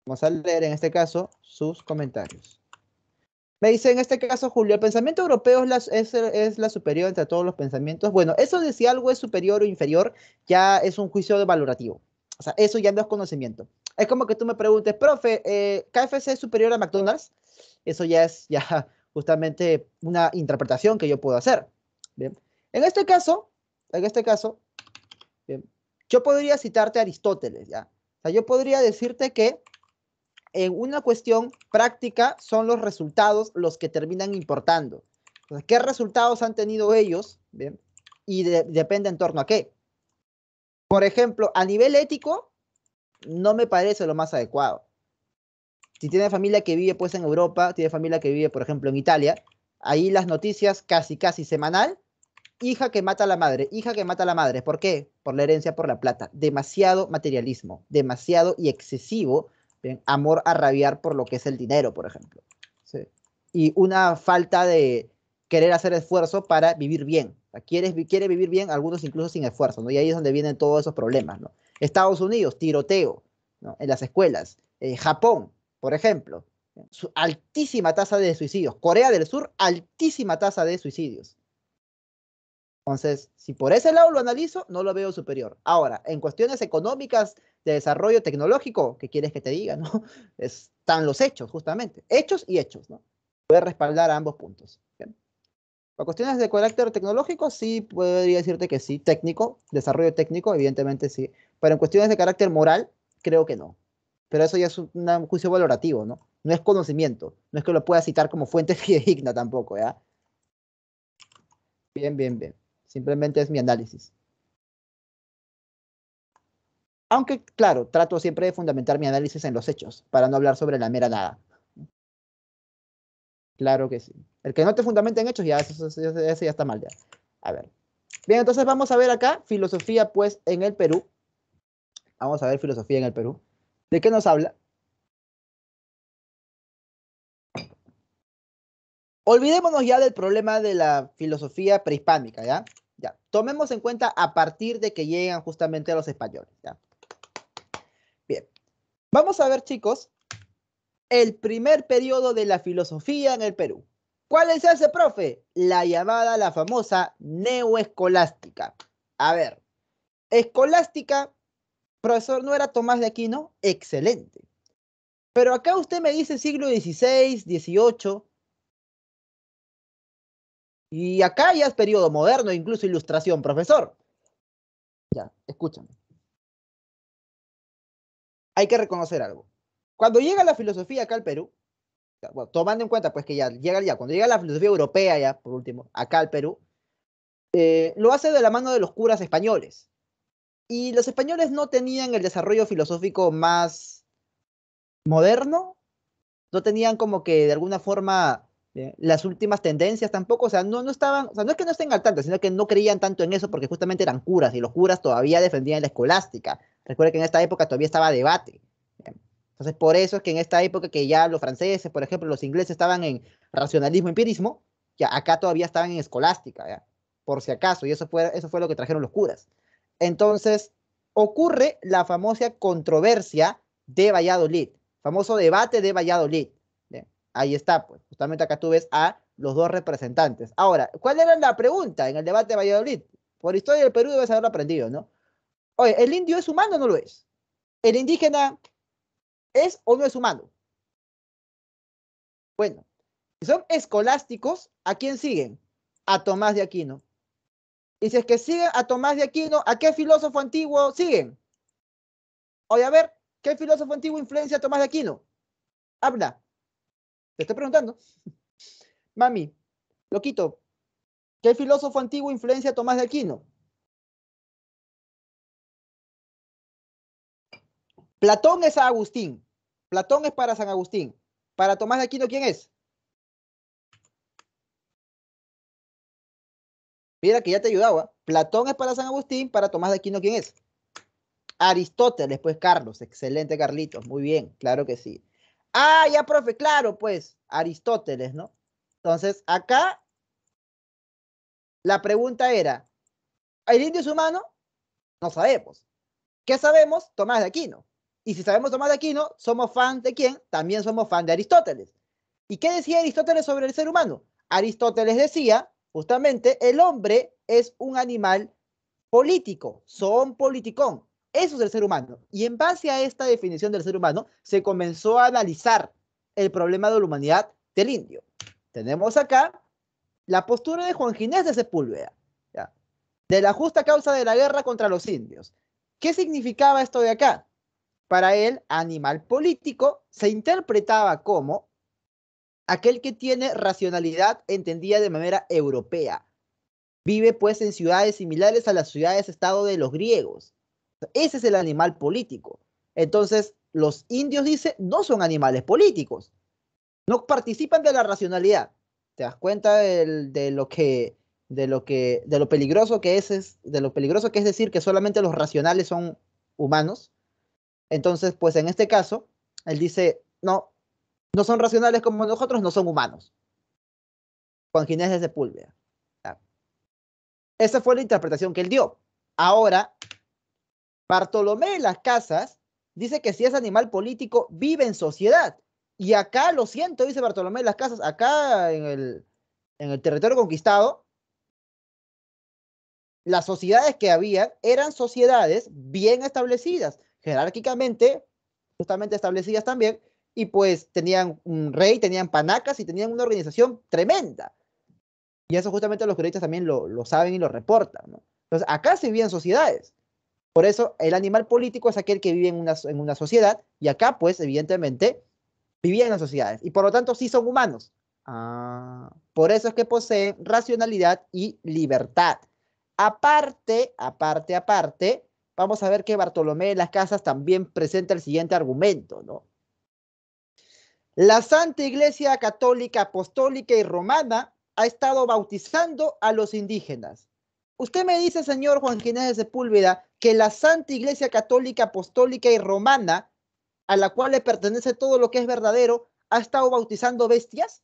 vamos a leer en este caso sus comentarios. Me dice en este caso Julio, ¿el pensamiento europeo es la superior entre todos los pensamientos? Bueno, eso de si algo es superior o inferior ya es un juicio de valorativo. O sea, eso ya no es conocimiento. Es como que tú me preguntes, profe, ¿KFC es superior a McDonald's? Eso ya es justamente una interpretación que yo puedo hacer. Bien. En este caso, bien, yo podría citarte a Aristóteles, ¿ya? O sea, yo podría decirte que en una cuestión práctica son los resultados los que terminan importando. Entonces, ¿qué resultados han tenido ellos? Bien, y depende en torno a qué. Por ejemplo, a nivel ético, no me parece lo más adecuado. Si tiene familia que vive pues en Europa, tiene familia que vive, por ejemplo, en Italia, ahí las noticias casi semanal, hija que mata a la madre, hija que mata a la madre. ¿Por qué? Por la herencia, por la plata. Demasiado materialismo, demasiado y excesivo, ¿bien?, amor a rabiar por lo que es el dinero, por ejemplo. ¿Sí? Y una falta de querer hacer esfuerzo para vivir bien. O sea, quiere vivir bien, algunos incluso sin esfuerzo, ¿no? Y ahí es donde vienen todos esos problemas, ¿no? Estados Unidos, tiroteo, ¿no?, en las escuelas. Japón, por ejemplo. Altísima tasa de suicidios. Corea del Sur, altísima tasa de suicidios. Entonces, si por ese lado lo analizo, no lo veo superior. Ahora, en cuestiones económicas de desarrollo tecnológico, ¿qué quieres que te diga, no? Están los hechos, justamente. Hechos y hechos, ¿no? Puede respaldar a ambos puntos. ¿Bien? Para cuestiones de carácter tecnológico, sí podría decirte que sí. Técnico, desarrollo técnico, evidentemente sí. Pero en cuestiones de carácter moral, creo que no. Pero eso ya es un juicio valorativo, ¿no? No es conocimiento. No es que lo pueda citar como fuente fidedigna tampoco, ¿ya? Bien, bien, bien. Simplemente es mi análisis. Aunque, claro, trato siempre de fundamentar mi análisis en los hechos, para no hablar sobre la mera nada. Claro que sí. El que no te fundamenta en hechos, ya, eso ya está mal, ya. A ver. Bien, entonces vamos a ver acá, filosofía, pues, en el Perú. Vamos a ver filosofía en el Perú. ¿De qué nos habla? Olvidémonos ya del problema de la filosofía prehispánica, ¿ya? Ya. Tomemos en cuenta a partir de que llegan justamente los españoles, ¿ya? Bien. Vamos a ver, chicos, el primer periodo de la filosofía en el Perú. ¿Cuál es ese, profe? La famosa neoescolástica. A ver, escolástica, profesor, ¿no era Tomás de Aquino? Excelente. Pero acá usted me dice siglo XVI, XVIII, y acá ya es periodo moderno, incluso ilustración, profesor. Ya, escúchame. Hay que reconocer algo. Cuando llega la filosofía acá al Perú, bueno, tomando en cuenta pues que cuando llega la filosofía europea ya, por último, acá al Perú, lo hace de la mano de los curas españoles. Y los españoles no tenían el desarrollo filosófico más moderno, no tenían como que de alguna forma las últimas tendencias tampoco, o sea, no estaban, o sea, no es que no estén al tanto, sino que no creían tanto en eso porque justamente eran curas y los curas todavía defendían la escolástica. Recuerda que en esta época todavía estaba debate. Entonces, por eso es que en esta época que ya los franceses, por ejemplo, los ingleses estaban en racionalismo, empirismo, ya acá todavía estaban en escolástica, ¿ya? Por si acaso, y eso fue lo que trajeron los curas. Entonces, ocurre la famosa controversia de Valladolid, famoso debate de Valladolid. ¿Bien? Ahí está, pues, justamente acá tú ves a los dos representantes. Ahora, ¿cuál era la pregunta en el debate de Valladolid? Por historia del Perú debes haberlo aprendido, ¿no? Oye, ¿el indio es humano o no lo es? ¿El indígena es o no es humano? Bueno, si son escolásticos, ¿a quién siguen? A Tomás de Aquino. Y si es que siguen a Tomás de Aquino, ¿a qué filósofo antiguo siguen? Oye, a ver, ¿qué filósofo antiguo influencia a Tomás de Aquino? Habla. Te estoy preguntando. Mami, loquito, ¿qué filósofo antiguo influencia a Tomás de Aquino? Platón es a Agustín. Platón es para San Agustín. Para Tomás de Aquino, ¿quién es? Mira que ya te ayudaba. Platón es para San Agustín, para Tomás de Aquino, ¿quién es? Aristóteles, pues Carlos. Excelente, Carlitos. Muy bien, claro que sí. Ah, ya, profe, claro, pues Aristóteles, ¿no? Entonces, acá la pregunta era, ¿el indio es humano? No sabemos. ¿Qué sabemos? Tomás de Aquino. Y si sabemos Tomás de Aquino, ¿somos fan de quién? También somos fan de Aristóteles. ¿Y qué decía Aristóteles sobre el ser humano? Aristóteles decía, justamente, el hombre es un animal político, son politicón. Eso es el ser humano. Y en base a esta definición del ser humano, se comenzó a analizar el problema de la humanidad del indio. Tenemos acá la postura de Juan Ginés de Sepúlveda, ¿ya? De la justa causa de la guerra contra los indios. ¿Qué significaba esto de acá? Para él, animal político se interpretaba como aquel que tiene racionalidad entendida de manera europea. Vive pues en ciudades similares a las ciudades-estado de los griegos. Ese es el animal político. Entonces, los indios, dice, no son animales políticos. No participan de la racionalidad. ¿Te das cuenta de lo peligroso que de lo peligroso que es decir que solamente los racionales son humanos? Entonces, pues en este caso, él dice, no, no son racionales como nosotros, no son humanos. Juan Ginés de Sepúlveda. Esa fue la interpretación que él dio. Ahora, Bartolomé de las Casas dice que si es animal político, vive en sociedad Y acá, lo siento, dice Bartolomé de las Casas, acá en el territorio conquistado, las sociedades que había eran sociedades bien establecidas, jerárquicamente, justamente establecidas también, y pues tenían un rey, tenían panacas y tenían una organización tremenda. Y eso justamente los periodistas también lo saben y lo reportan, ¿no? Entonces, acá se vivían sociedades. Por eso, el animal político es aquel que vive en una sociedad, y acá, pues, evidentemente, vivían en las sociedades, y por lo tanto sí son humanos. Por eso es que poseen racionalidad y libertad. Aparte, vamos a ver que Bartolomé de las Casas también presenta el siguiente argumento, ¿no? La Santa Iglesia Católica, Apostólica y Romana ha estado bautizando a los indígenas. Usted me dice, señor Juan Ginés de Sepúlveda, que la Santa Iglesia Católica, Apostólica y Romana, a la cual le pertenece todo lo que es verdadero, ha estado bautizando bestias.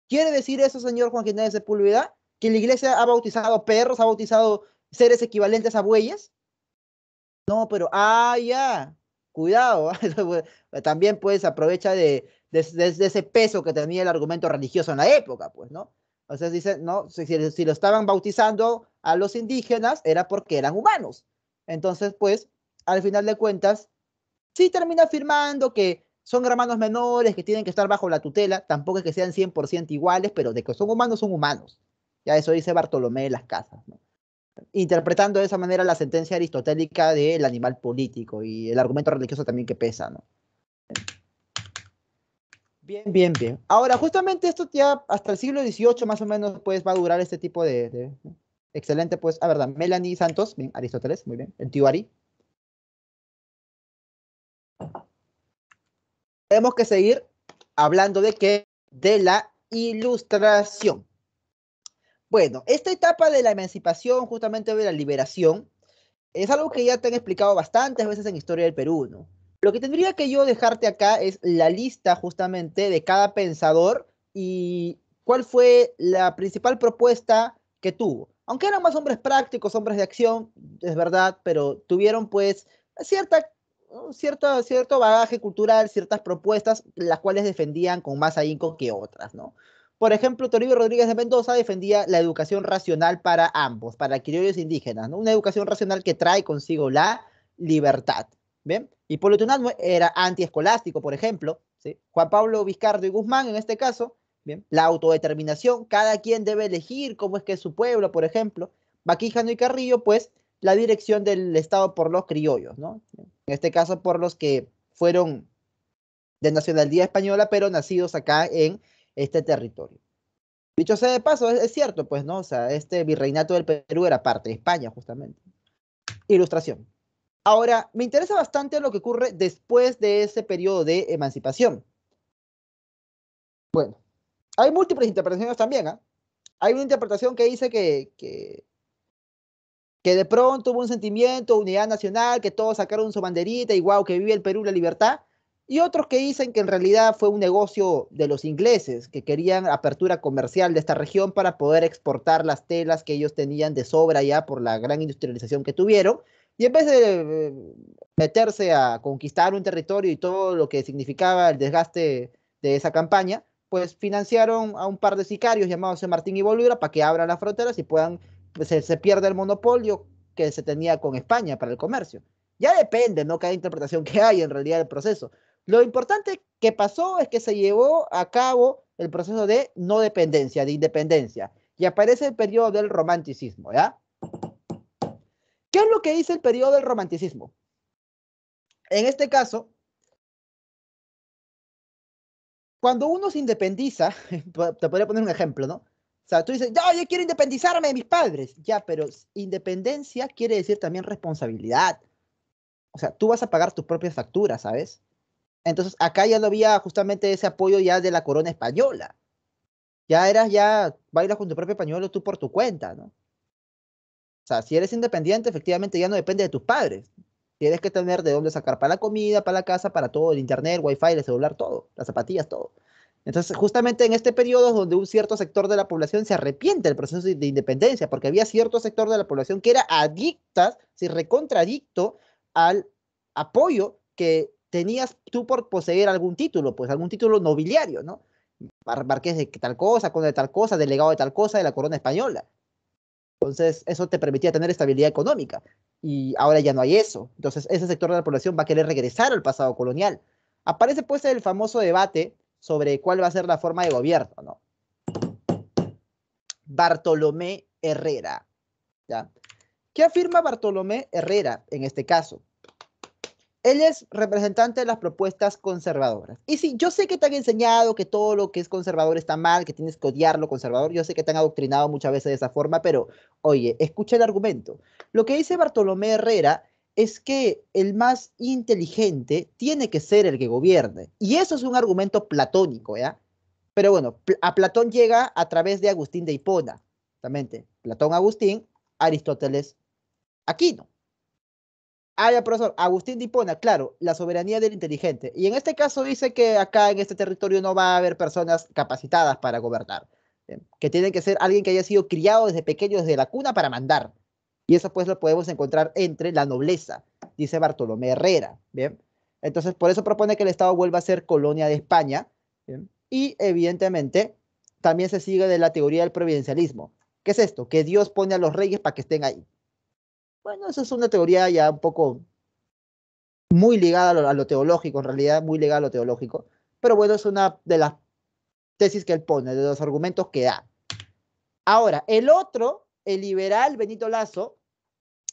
¿Quiere decir eso, señor Juan Ginés de Sepúlveda? ¿Que la iglesia ha bautizado perros, ha bautizado seres equivalentes a bueyes? No, pero, ya, cuidado. También pues aprovecha de ese peso que tenía el argumento religioso en la época, pues, ¿no? O sea, dice, no, si lo estaban bautizando a los indígenas era porque eran humanos. Entonces, pues, al final de cuentas, sí termina afirmando que son hermanos menores, que tienen que estar bajo la tutela, tampoco es que sean 100% iguales, pero de que son humanos, son humanos. Ya eso dice Bartolomé de las Casas, ¿no? Interpretando de esa manera la sentencia aristotélica del animal político y el argumento religioso también que pesa, ¿no? Bien, bien, bien. Ahora, justamente esto ya hasta el siglo XVIII más o menos pues va a durar este tipo de. Excelente, pues, verdad, Melanie Santos, bien, Aristóteles, muy bien, el tío Ari. Tenemos que seguir hablando de qué, de la ilustración. Bueno, esta etapa de la emancipación, justamente de la liberación, es algo que ya te han explicado bastantes veces en Historia del Perú, ¿no? Lo que tendría que yo dejarte acá es la lista justamente de cada pensador y cuál fue la principal propuesta que tuvo. Aunque eran más hombres prácticos, hombres de acción, es verdad, pero tuvieron pues cierto bagaje cultural, ciertas propuestas, las cuales defendían con más ahínco que otras, ¿no? Por ejemplo, Toribio Rodríguez de Mendoza defendía la educación racional para ambos, para criollos e indígenas, ¿no? Una educación racional que trae consigo la libertad. ¿Bien? Hipólito Unanue era antiescolástico, por ejemplo, ¿sí? Juan Pablo Vizcardo y Guzmán, en este caso, ¿bien? La autodeterminación, cada quien debe elegir cómo es que es su pueblo, por ejemplo. Baquijano y Carrillo, pues, la dirección del Estado por los criollos, ¿no? En este caso, por los que fueron de nacionalidad española, pero nacidos acá en este territorio. Dicho sea de paso, es cierto, pues, ¿no? O sea, este virreinato del Perú era parte de España, justamente. Ilustración. Ahora, me interesa bastante lo que ocurre después de ese periodo de emancipación. Bueno, hay múltiples interpretaciones también, ¿eh? Hay una interpretación que dice que de pronto hubo un sentimiento, unidad nacional, que todos sacaron su banderita y wow, que vive el Perú la libertad. Y otros que dicen que en realidad fue un negocio de los ingleses, que querían apertura comercial de esta región para poder exportar las telas que ellos tenían de sobra ya por la gran industrialización que tuvieron. Y en vez de meterse a conquistar un territorio y todo lo que significaba el desgaste de esa campaña, pues financiaron a un par de sicarios llamados Martín y Bolívar para que abran las fronteras y puedan se pierde el monopolio que se tenía con España para el comercio. Ya depende, ¿no? Cada interpretación que hay en realidad del proceso. Lo importante que pasó es que se llevó a cabo el proceso de no dependencia, de independencia, y aparece el periodo del romanticismo, ¿ya? ¿Qué es lo que dice el periodo del romanticismo? En este caso, cuando uno se independiza, te podría poner un ejemplo, ¿no? O sea, tú dices, yo quiero independizarme de mis padres. Ya, pero independencia quiere decir también responsabilidad. O sea, tú vas a pagar tus propias facturas, ¿sabes? Entonces, acá ya no había justamente ese apoyo ya de la corona española. Ya bailas con tu propio pañuelo tú por tu cuenta, ¿no? O sea, si eres independiente, efectivamente ya no depende de tus padres. Tienes que tener de dónde sacar para la comida, para la casa, para todo, el internet, el wifi, el celular, todo, las zapatillas, todo. Entonces, justamente en este periodo es donde un cierto sector de la población se arrepiente del proceso de independencia, porque había cierto sector de la población que era adicta, si recontradicto al apoyo que tenías tú por poseer algún título, pues algún título nobiliario, ¿no? Marqués de tal cosa, conde de tal cosa, delegado de tal cosa de la corona española. Entonces, eso te permitía tener estabilidad económica. Y ahora ya no hay eso. Entonces, ese sector de la población va a querer regresar al pasado colonial. Aparece pues el famoso debate sobre cuál va a ser la forma de gobierno, ¿no? Bartolomé Herrera, ¿ya? ¿Qué afirma Bartolomé Herrera en este caso? Él es representante de las propuestas conservadoras. Y sí, yo sé que te han enseñado que todo lo que es conservador está mal, que tienes que odiar lo conservador. Yo sé que te han adoctrinado muchas veces de esa forma, pero oye, escucha el argumento. Lo que dice Bartolomé Herrera es que el más inteligente tiene que ser el que gobierne. Y eso es un argumento platónico, ¿ya? Pero bueno, a Platón llega a través de Agustín de Hipona. Exactamente. Platón, Agustín, Aristóteles, Aquino. Ah, ya, profesor. Agustín de Hipona, claro, la soberanía del inteligente. Y en este caso dice que acá en este territorio no va a haber personas capacitadas para gobernar. ¿Bien? Que tiene que ser alguien que haya sido criado desde pequeño, desde la cuna, para mandar. Y eso pues lo podemos encontrar entre la nobleza, dice Bartolomé Herrera. ¿Bien? Entonces, por eso propone que el Estado vuelva a ser colonia de España. ¿Bien? Y evidentemente, también se sigue de la teoría del providencialismo. ¿Qué es esto? Que Dios pone a los reyes para que estén ahí. Bueno, eso es una teoría ya un poco muy ligada a lo teológico, en realidad muy ligada a lo teológico, pero bueno, es una de las tesis que él pone, de los argumentos que da. Ahora, el otro, el liberal Benito Lazo,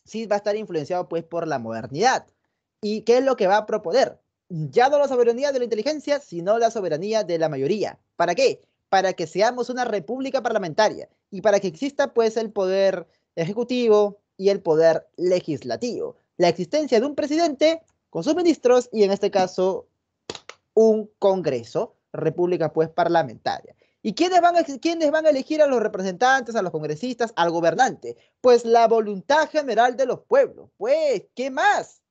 sí va a estar influenciado pues por la modernidad. ¿Y qué es lo que va a proponer? Ya no la soberanía de la inteligencia, sino la soberanía de la mayoría. ¿Para qué? Para que seamos una república parlamentaria y para que exista pues el poder ejecutivo y el poder legislativo. La existencia de un presidente con sus ministros y en este caso un congreso, república pues parlamentaria. ¿Y quiénes van a elegir a los representantes, a los congresistas, al gobernante? Pues la voluntad general de los pueblos. Pues, ¿qué más?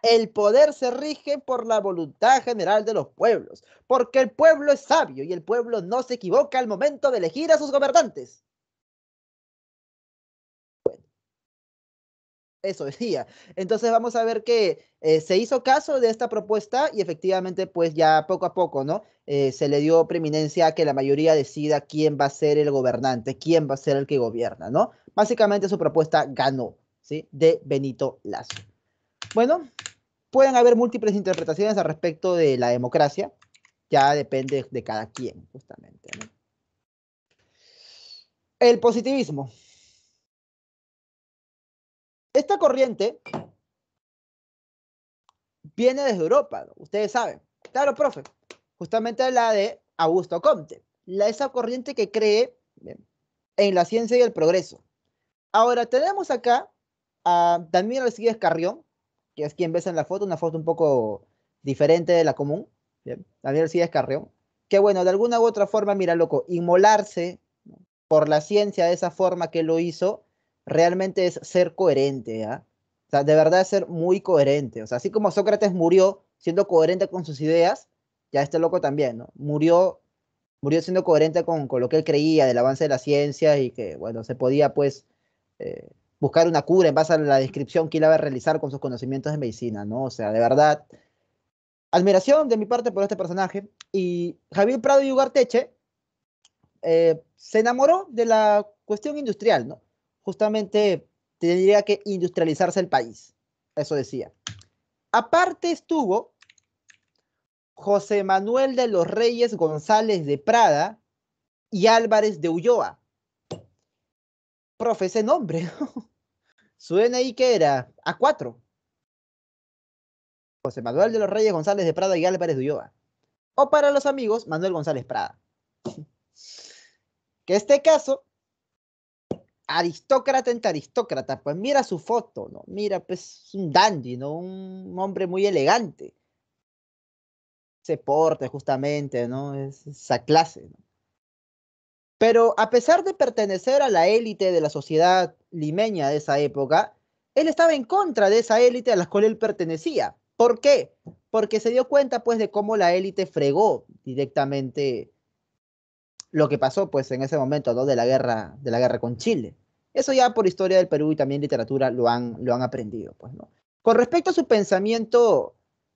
El poder se rige por la voluntad general de los pueblos, porque el pueblo es sabio y el pueblo no se equivoca al momento de elegir a sus gobernantes. Eso decía. Entonces vamos a ver que se hizo caso de esta propuesta y efectivamente pues ya poco a poco, ¿no? Se le dio preeminencia a que la mayoría decida quién va a ser el gobernante, quién va a ser el que gobierna, ¿no? Básicamente su propuesta ganó, ¿sí? De Benito Lazo. Bueno, pueden haber múltiples interpretaciones al respecto de la democracia, ya depende de cada quien, justamente, ¿no? El positivismo. Esta corriente viene desde Europa, ¿no? Ustedes saben. Claro, profe. Justamente la de Augusto Comte. Esa corriente que cree en la ciencia y el progreso. Ahora, tenemos acá a Daniel Alcides Carrión, que es quien ves en la foto, una foto un poco diferente de la común. Bien. Daniel Alcides Carrión. Que bueno, de alguna u otra forma, mira, loco, inmolarse, ¿no?, por la ciencia de esa forma que lo hizo, realmente es ser coherente, ¿ah? O sea, de verdad es ser muy coherente. O sea, así como Sócrates murió siendo coherente con sus ideas, ya este loco también, ¿no? Murió siendo coherente con lo que él creía del avance de la ciencia y que, bueno, se podía, pues, buscar una cura en base a la descripción que él iba a realizar con sus conocimientos de medicina, ¿no? O sea, de verdad, admiración de mi parte por este personaje. Y Javier Prado y Ugarteche se enamoró de la cuestión industrial, ¿no? Justamente tendría que industrializarse el país, eso decía. Aparte estuvo José Manuel de los Reyes González de Prada y Álvarez de Ulloa. Profe, ese nombre, suena ahí que era A4. José Manuel de los Reyes González de Prada y Álvarez de Ulloa. O para los amigos, Manuel González Prada. Que este caso, aristócrata entre aristócrata, pues mira su foto, ¿no? Mira, pues un dandy, ¿no? Un hombre muy elegante. Se porte justamente, ¿no? Es esa clase, ¿no? Pero a pesar de pertenecer a la élite de la sociedad limeña de esa época, él estaba en contra de esa élite a la cual él pertenecía. ¿Por qué? Porque se dio cuenta, pues, de cómo la élite fregó directamente lo que pasó, pues, en ese momento, ¿no? De la guerra con Chile. Eso ya por historia del Perú y también literatura lo han aprendido, pues, ¿no? Con respecto a su pensamiento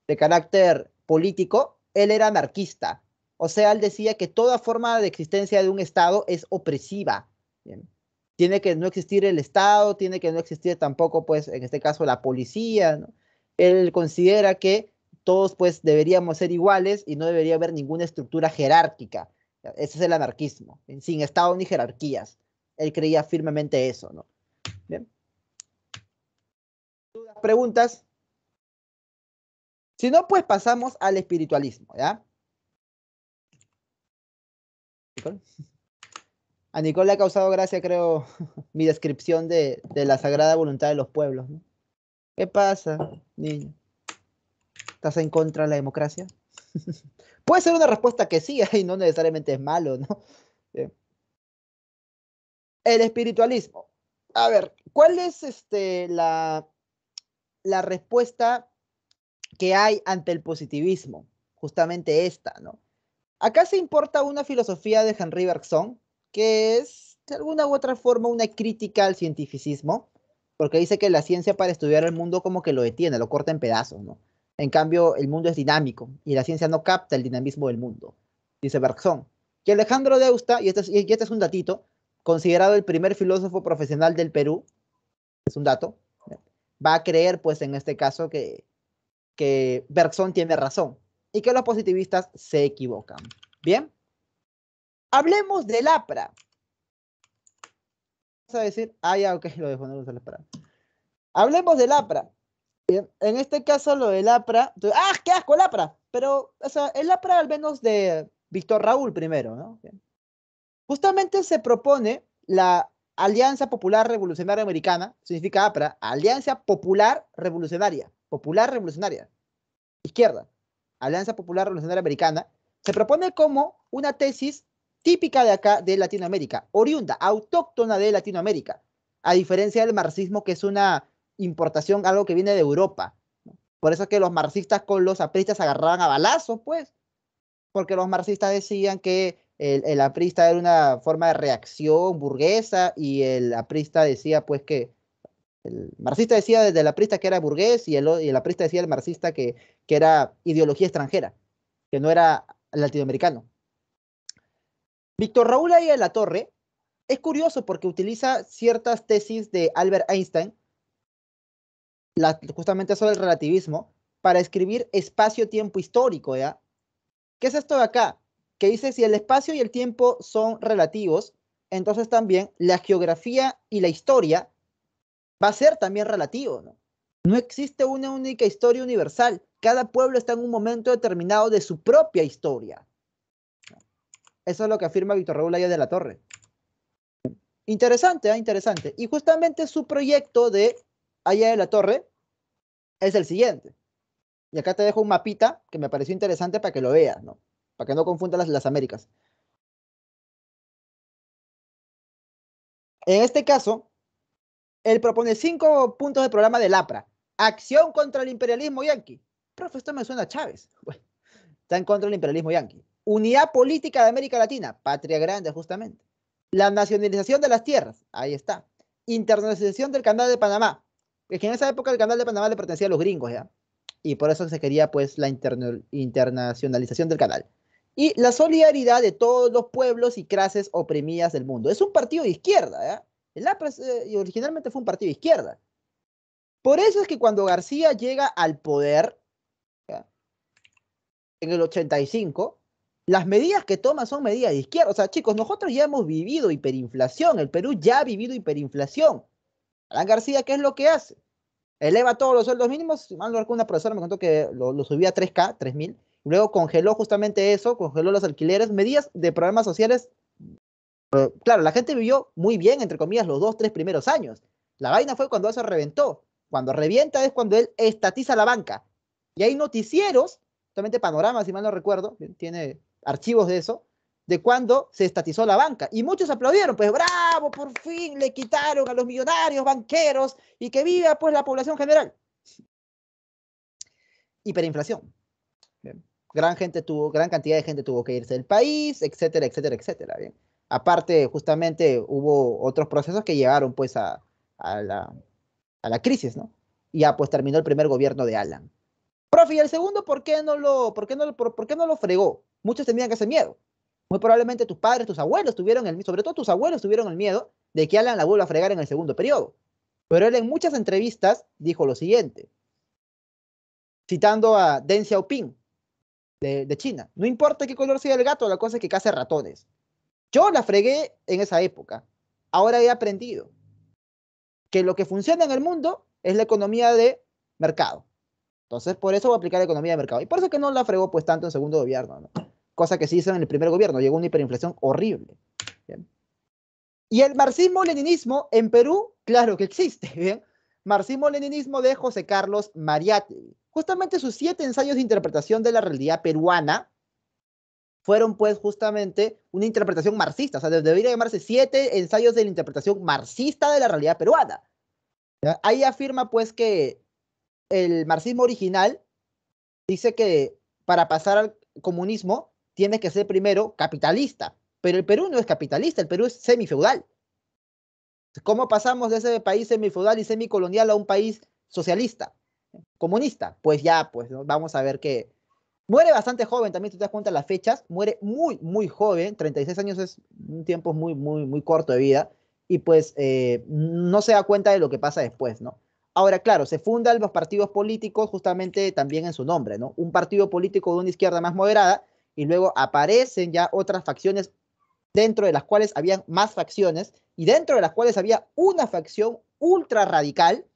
de carácter político, él era anarquista. O sea, él decía que toda forma de existencia de un Estado es opresiva. Bien. Tiene que no existir el Estado, tiene que no existir tampoco, pues, en este caso, la policía, ¿no? Él considera que todos, pues, deberíamos ser iguales y no debería haber ninguna estructura jerárquica. Ese es el anarquismo, sin Estado ni jerarquías. Él creía firmemente eso, ¿no? Bien. ¿Dudas, preguntas? Si no, pues pasamos al espiritualismo, ¿ya? ¿Nicole? A Nicole le ha causado gracia, creo, mi descripción de la sagrada voluntad de los pueblos, ¿no? ¿Qué pasa, niño? ¿Estás en contra de la democracia? Puede ser una respuesta que sí, y no necesariamente es malo, ¿no? Bien. El espiritualismo. A ver, ¿cuál es la respuesta que hay ante el positivismo? Justamente esta, ¿no? Acá se importa una filosofía de Henri Bergson, que es de alguna u otra forma una crítica al cientificismo, porque dice que la ciencia para estudiar el mundo como que lo detiene, lo corta en pedazos, ¿no? En cambio, el mundo es dinámico y la ciencia no capta el dinamismo del mundo, dice Bergson. Y Alejandro Deusta, y este es un datito, considerado el primer filósofo profesional del Perú, es un dato, va a creer, pues en este caso, que Bergson tiene razón y que los positivistas se equivocan. Bien, hablemos del APRA. Vas a decir, ya, ok, lo dejo, no lo esperar. Hablemos del APRA. Bien, en este caso, lo del APRA, qué asco el APRA, pero, o sea, el APRA al menos de Víctor Raúl primero, ¿no? Bien. Justamente se propone la Alianza Popular Revolucionaria Americana, significa APRA, Alianza Popular Revolucionaria, izquierda, Alianza Popular Revolucionaria Americana, se propone como una tesis típica de acá, de Latinoamérica, oriunda, autóctona de Latinoamérica, a diferencia del marxismo, que es una importación, algo que viene de Europa. Por eso es que los marxistas con los apristas se agarraban a balazos, pues, porque los marxistas decían que el aprista era una forma de reacción burguesa y el aprista decía, pues, que el marxista decía desde el aprista que era burgués y el aprista decía el marxista que era ideología extranjera, que no era latinoamericano. Víctor Raúl Aya de la Torre es curioso porque utiliza ciertas tesis de Albert Einstein, justamente sobre el relativismo, para escribir espacio-tiempo histórico, ¿ya? ¿Qué es esto de acá? Que dice, si el espacio y el tiempo son relativos, entonces también la geografía y la historia va a ser también relativo, ¿no? No existe una única historia universal. Cada pueblo está en un momento determinado de su propia historia. Eso es lo que afirma Víctor Raúl Aya de la Torre. Interesante, interesante. Y justamente su proyecto de Aya de la Torre es el siguiente. Y acá te dejo un mapita que me pareció interesante para que lo veas, ¿no? Para que no confundas las Américas. En este caso, él propone 5 puntos del programa del APRA. Acción contra el imperialismo yanqui. Profe, esto me suena a Chávez. Bueno, está en contra del imperialismo yanqui. Unidad política de América Latina. Patria grande, justamente. La nacionalización de las tierras. Ahí está. Internacionalización del canal de Panamá. Es que en esa época el canal de Panamá le pertenecía a los gringos, ¿ya? Y por eso se quería, pues, la internacionalización del canal. Y la solidaridad de todos los pueblos y clases oprimidas del mundo. Es un partido de izquierda, ¿ya? El APRA originalmente fue un partido de izquierda. Por eso es que cuando García llega al poder, ¿ya?, en el 85, las medidas que toma son medidas de izquierda. O sea, chicos, nosotros ya hemos vivido hiperinflación. El Perú ya ha vivido hiperinflación. Alan García, ¿qué es lo que hace? Eleva todos los sueldos mínimos. Mal no recuerdo, una profesora me contó que lo subía a 3K, 3.000. Luego congeló justamente eso, congeló los alquileres, medidas de programas sociales. Claro, la gente vivió muy bien, entre comillas, los 2, 3 primeros años. La vaina fue cuando eso reventó. Cuando revienta es cuando él estatiza la banca. Y hay noticieros, justamente Panorama, si mal no recuerdo, tiene archivos de eso, de cuando se estatizó la banca. Y muchos aplaudieron, pues bravo, por fin le quitaron a los millonarios banqueros y que viva pues la población general. Hiperinflación. Bien. Gran cantidad de gente tuvo que irse del país, etcétera, etcétera, etcétera. Bien. Aparte, justamente hubo otros procesos que llegaron pues a la crisis, ¿no? Y ya pues terminó el primer gobierno de Alan. Profe, ¿y el segundo por qué no lo fregó? Muchos tenían ese miedo. Muy probablemente tus padres, tus abuelos tuvieron sobre todo tus abuelos tuvieron el miedo de que Alan la vuelva a fregar en el segundo periodo. Pero él en muchas entrevistas dijo lo siguiente, citando a Deng Xiaoping de China. No importa qué color sea el gato, la cosa es que case ratones. Yo la fregué en esa época. Ahora he aprendido que lo que funciona en el mundo es la economía de mercado. Entonces, por eso voy a aplicar la economía de mercado. Y por eso que no la fregó pues tanto en segundo gobierno, ¿no? Cosa que sí hizo en el primer gobierno. Llegó una hiperinflación horrible. ¿Bien? Y el marxismo-leninismo en Perú, claro que existe. ¿Bien? Marxismo-leninismo de José Carlos Mariátegui. Justamente sus 7 ensayos de interpretación de la realidad peruana fueron pues justamente una interpretación marxista. O sea, debería llamarse 7 ensayos de la interpretación marxista de la realidad peruana. ¿Ya? Ahí afirma pues que el marxismo original dice que para pasar al comunismo tiene que ser primero capitalista, pero el Perú no es capitalista, el Perú es semifeudal. ¿Cómo pasamos de ese país semifeudal y semicolonial a un país socialista, comunista? Pues ya, pues ¿no? Vamos a ver que muere bastante joven, también tú te das cuenta de las fechas, muere muy, muy joven, 36 años es un tiempo muy, muy, muy corto de vida, y pues no se da cuenta de lo que pasa después, ¿no? Ahora, claro, se fundan los partidos políticos justamente también en su nombre, ¿no? Un partido político de una izquierda más moderada, y luego aparecen ya otras facciones dentro de las cuales había más facciones, y dentro de las cuales había una facción ultra radical,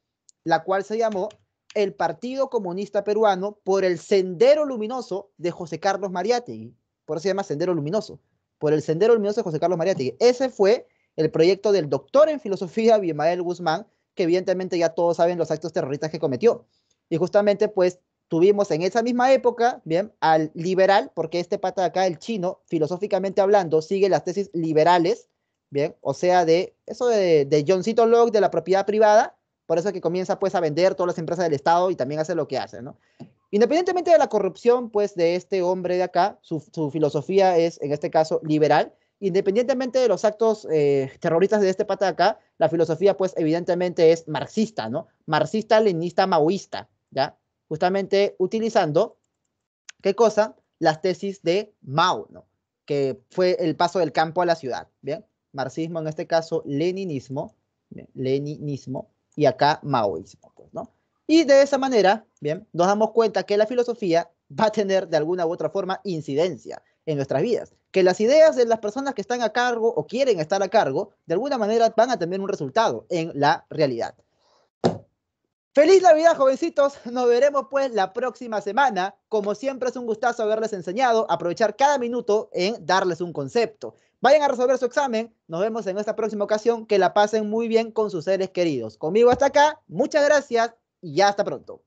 la cual se llamó el Partido Comunista Peruano por el Sendero Luminoso de José Carlos Mariátegui. Por eso se llama Sendero Luminoso, por el Sendero Luminoso de José Carlos Mariátegui. Ese fue el proyecto del doctor en filosofía Abimael Guzmán, que evidentemente ya todos saben los actos terroristas que cometió. Y justamente pues tuvimos en esa misma época, bien, al liberal, porque este pata de acá, el chino, filosóficamente hablando, sigue las tesis liberales, bien, o sea, de eso de Johncito Locke, de la propiedad privada, por eso es que comienza pues a vender todas las empresas del Estado y también hace lo que hace, ¿no? Independientemente de la corrupción pues de este hombre de acá, su filosofía es en este caso liberal, independientemente de los actos terroristas de este pata de acá, la filosofía pues evidentemente es marxista, ¿no? Marxista, leninista, maoísta, ¿ya? Justamente utilizando, ¿qué cosa? Las tesis de Mao, ¿no? Que fue el paso del campo a la ciudad, ¿bien? Marxismo en este caso, leninismo, ¿bien? Leninismo, y acá maoísmo, pues, ¿no? Y de esa manera, bien, nos damos cuenta que la filosofía va a tener de alguna u otra forma incidencia en nuestras vidas, que las ideas de las personas que están a cargo o quieren estar a cargo, de alguna manera van a tener un resultado en la realidad. ¡Feliz Navidad, jovencitos! Nos veremos pues la próxima semana. Como siempre es un gustazo haberles enseñado, aprovechar cada minuto en darles un concepto. Vayan a resolver su examen. Nos vemos en esta próxima ocasión. Que la pasen muy bien con sus seres queridos. Conmigo hasta acá. Muchas gracias y ya hasta pronto.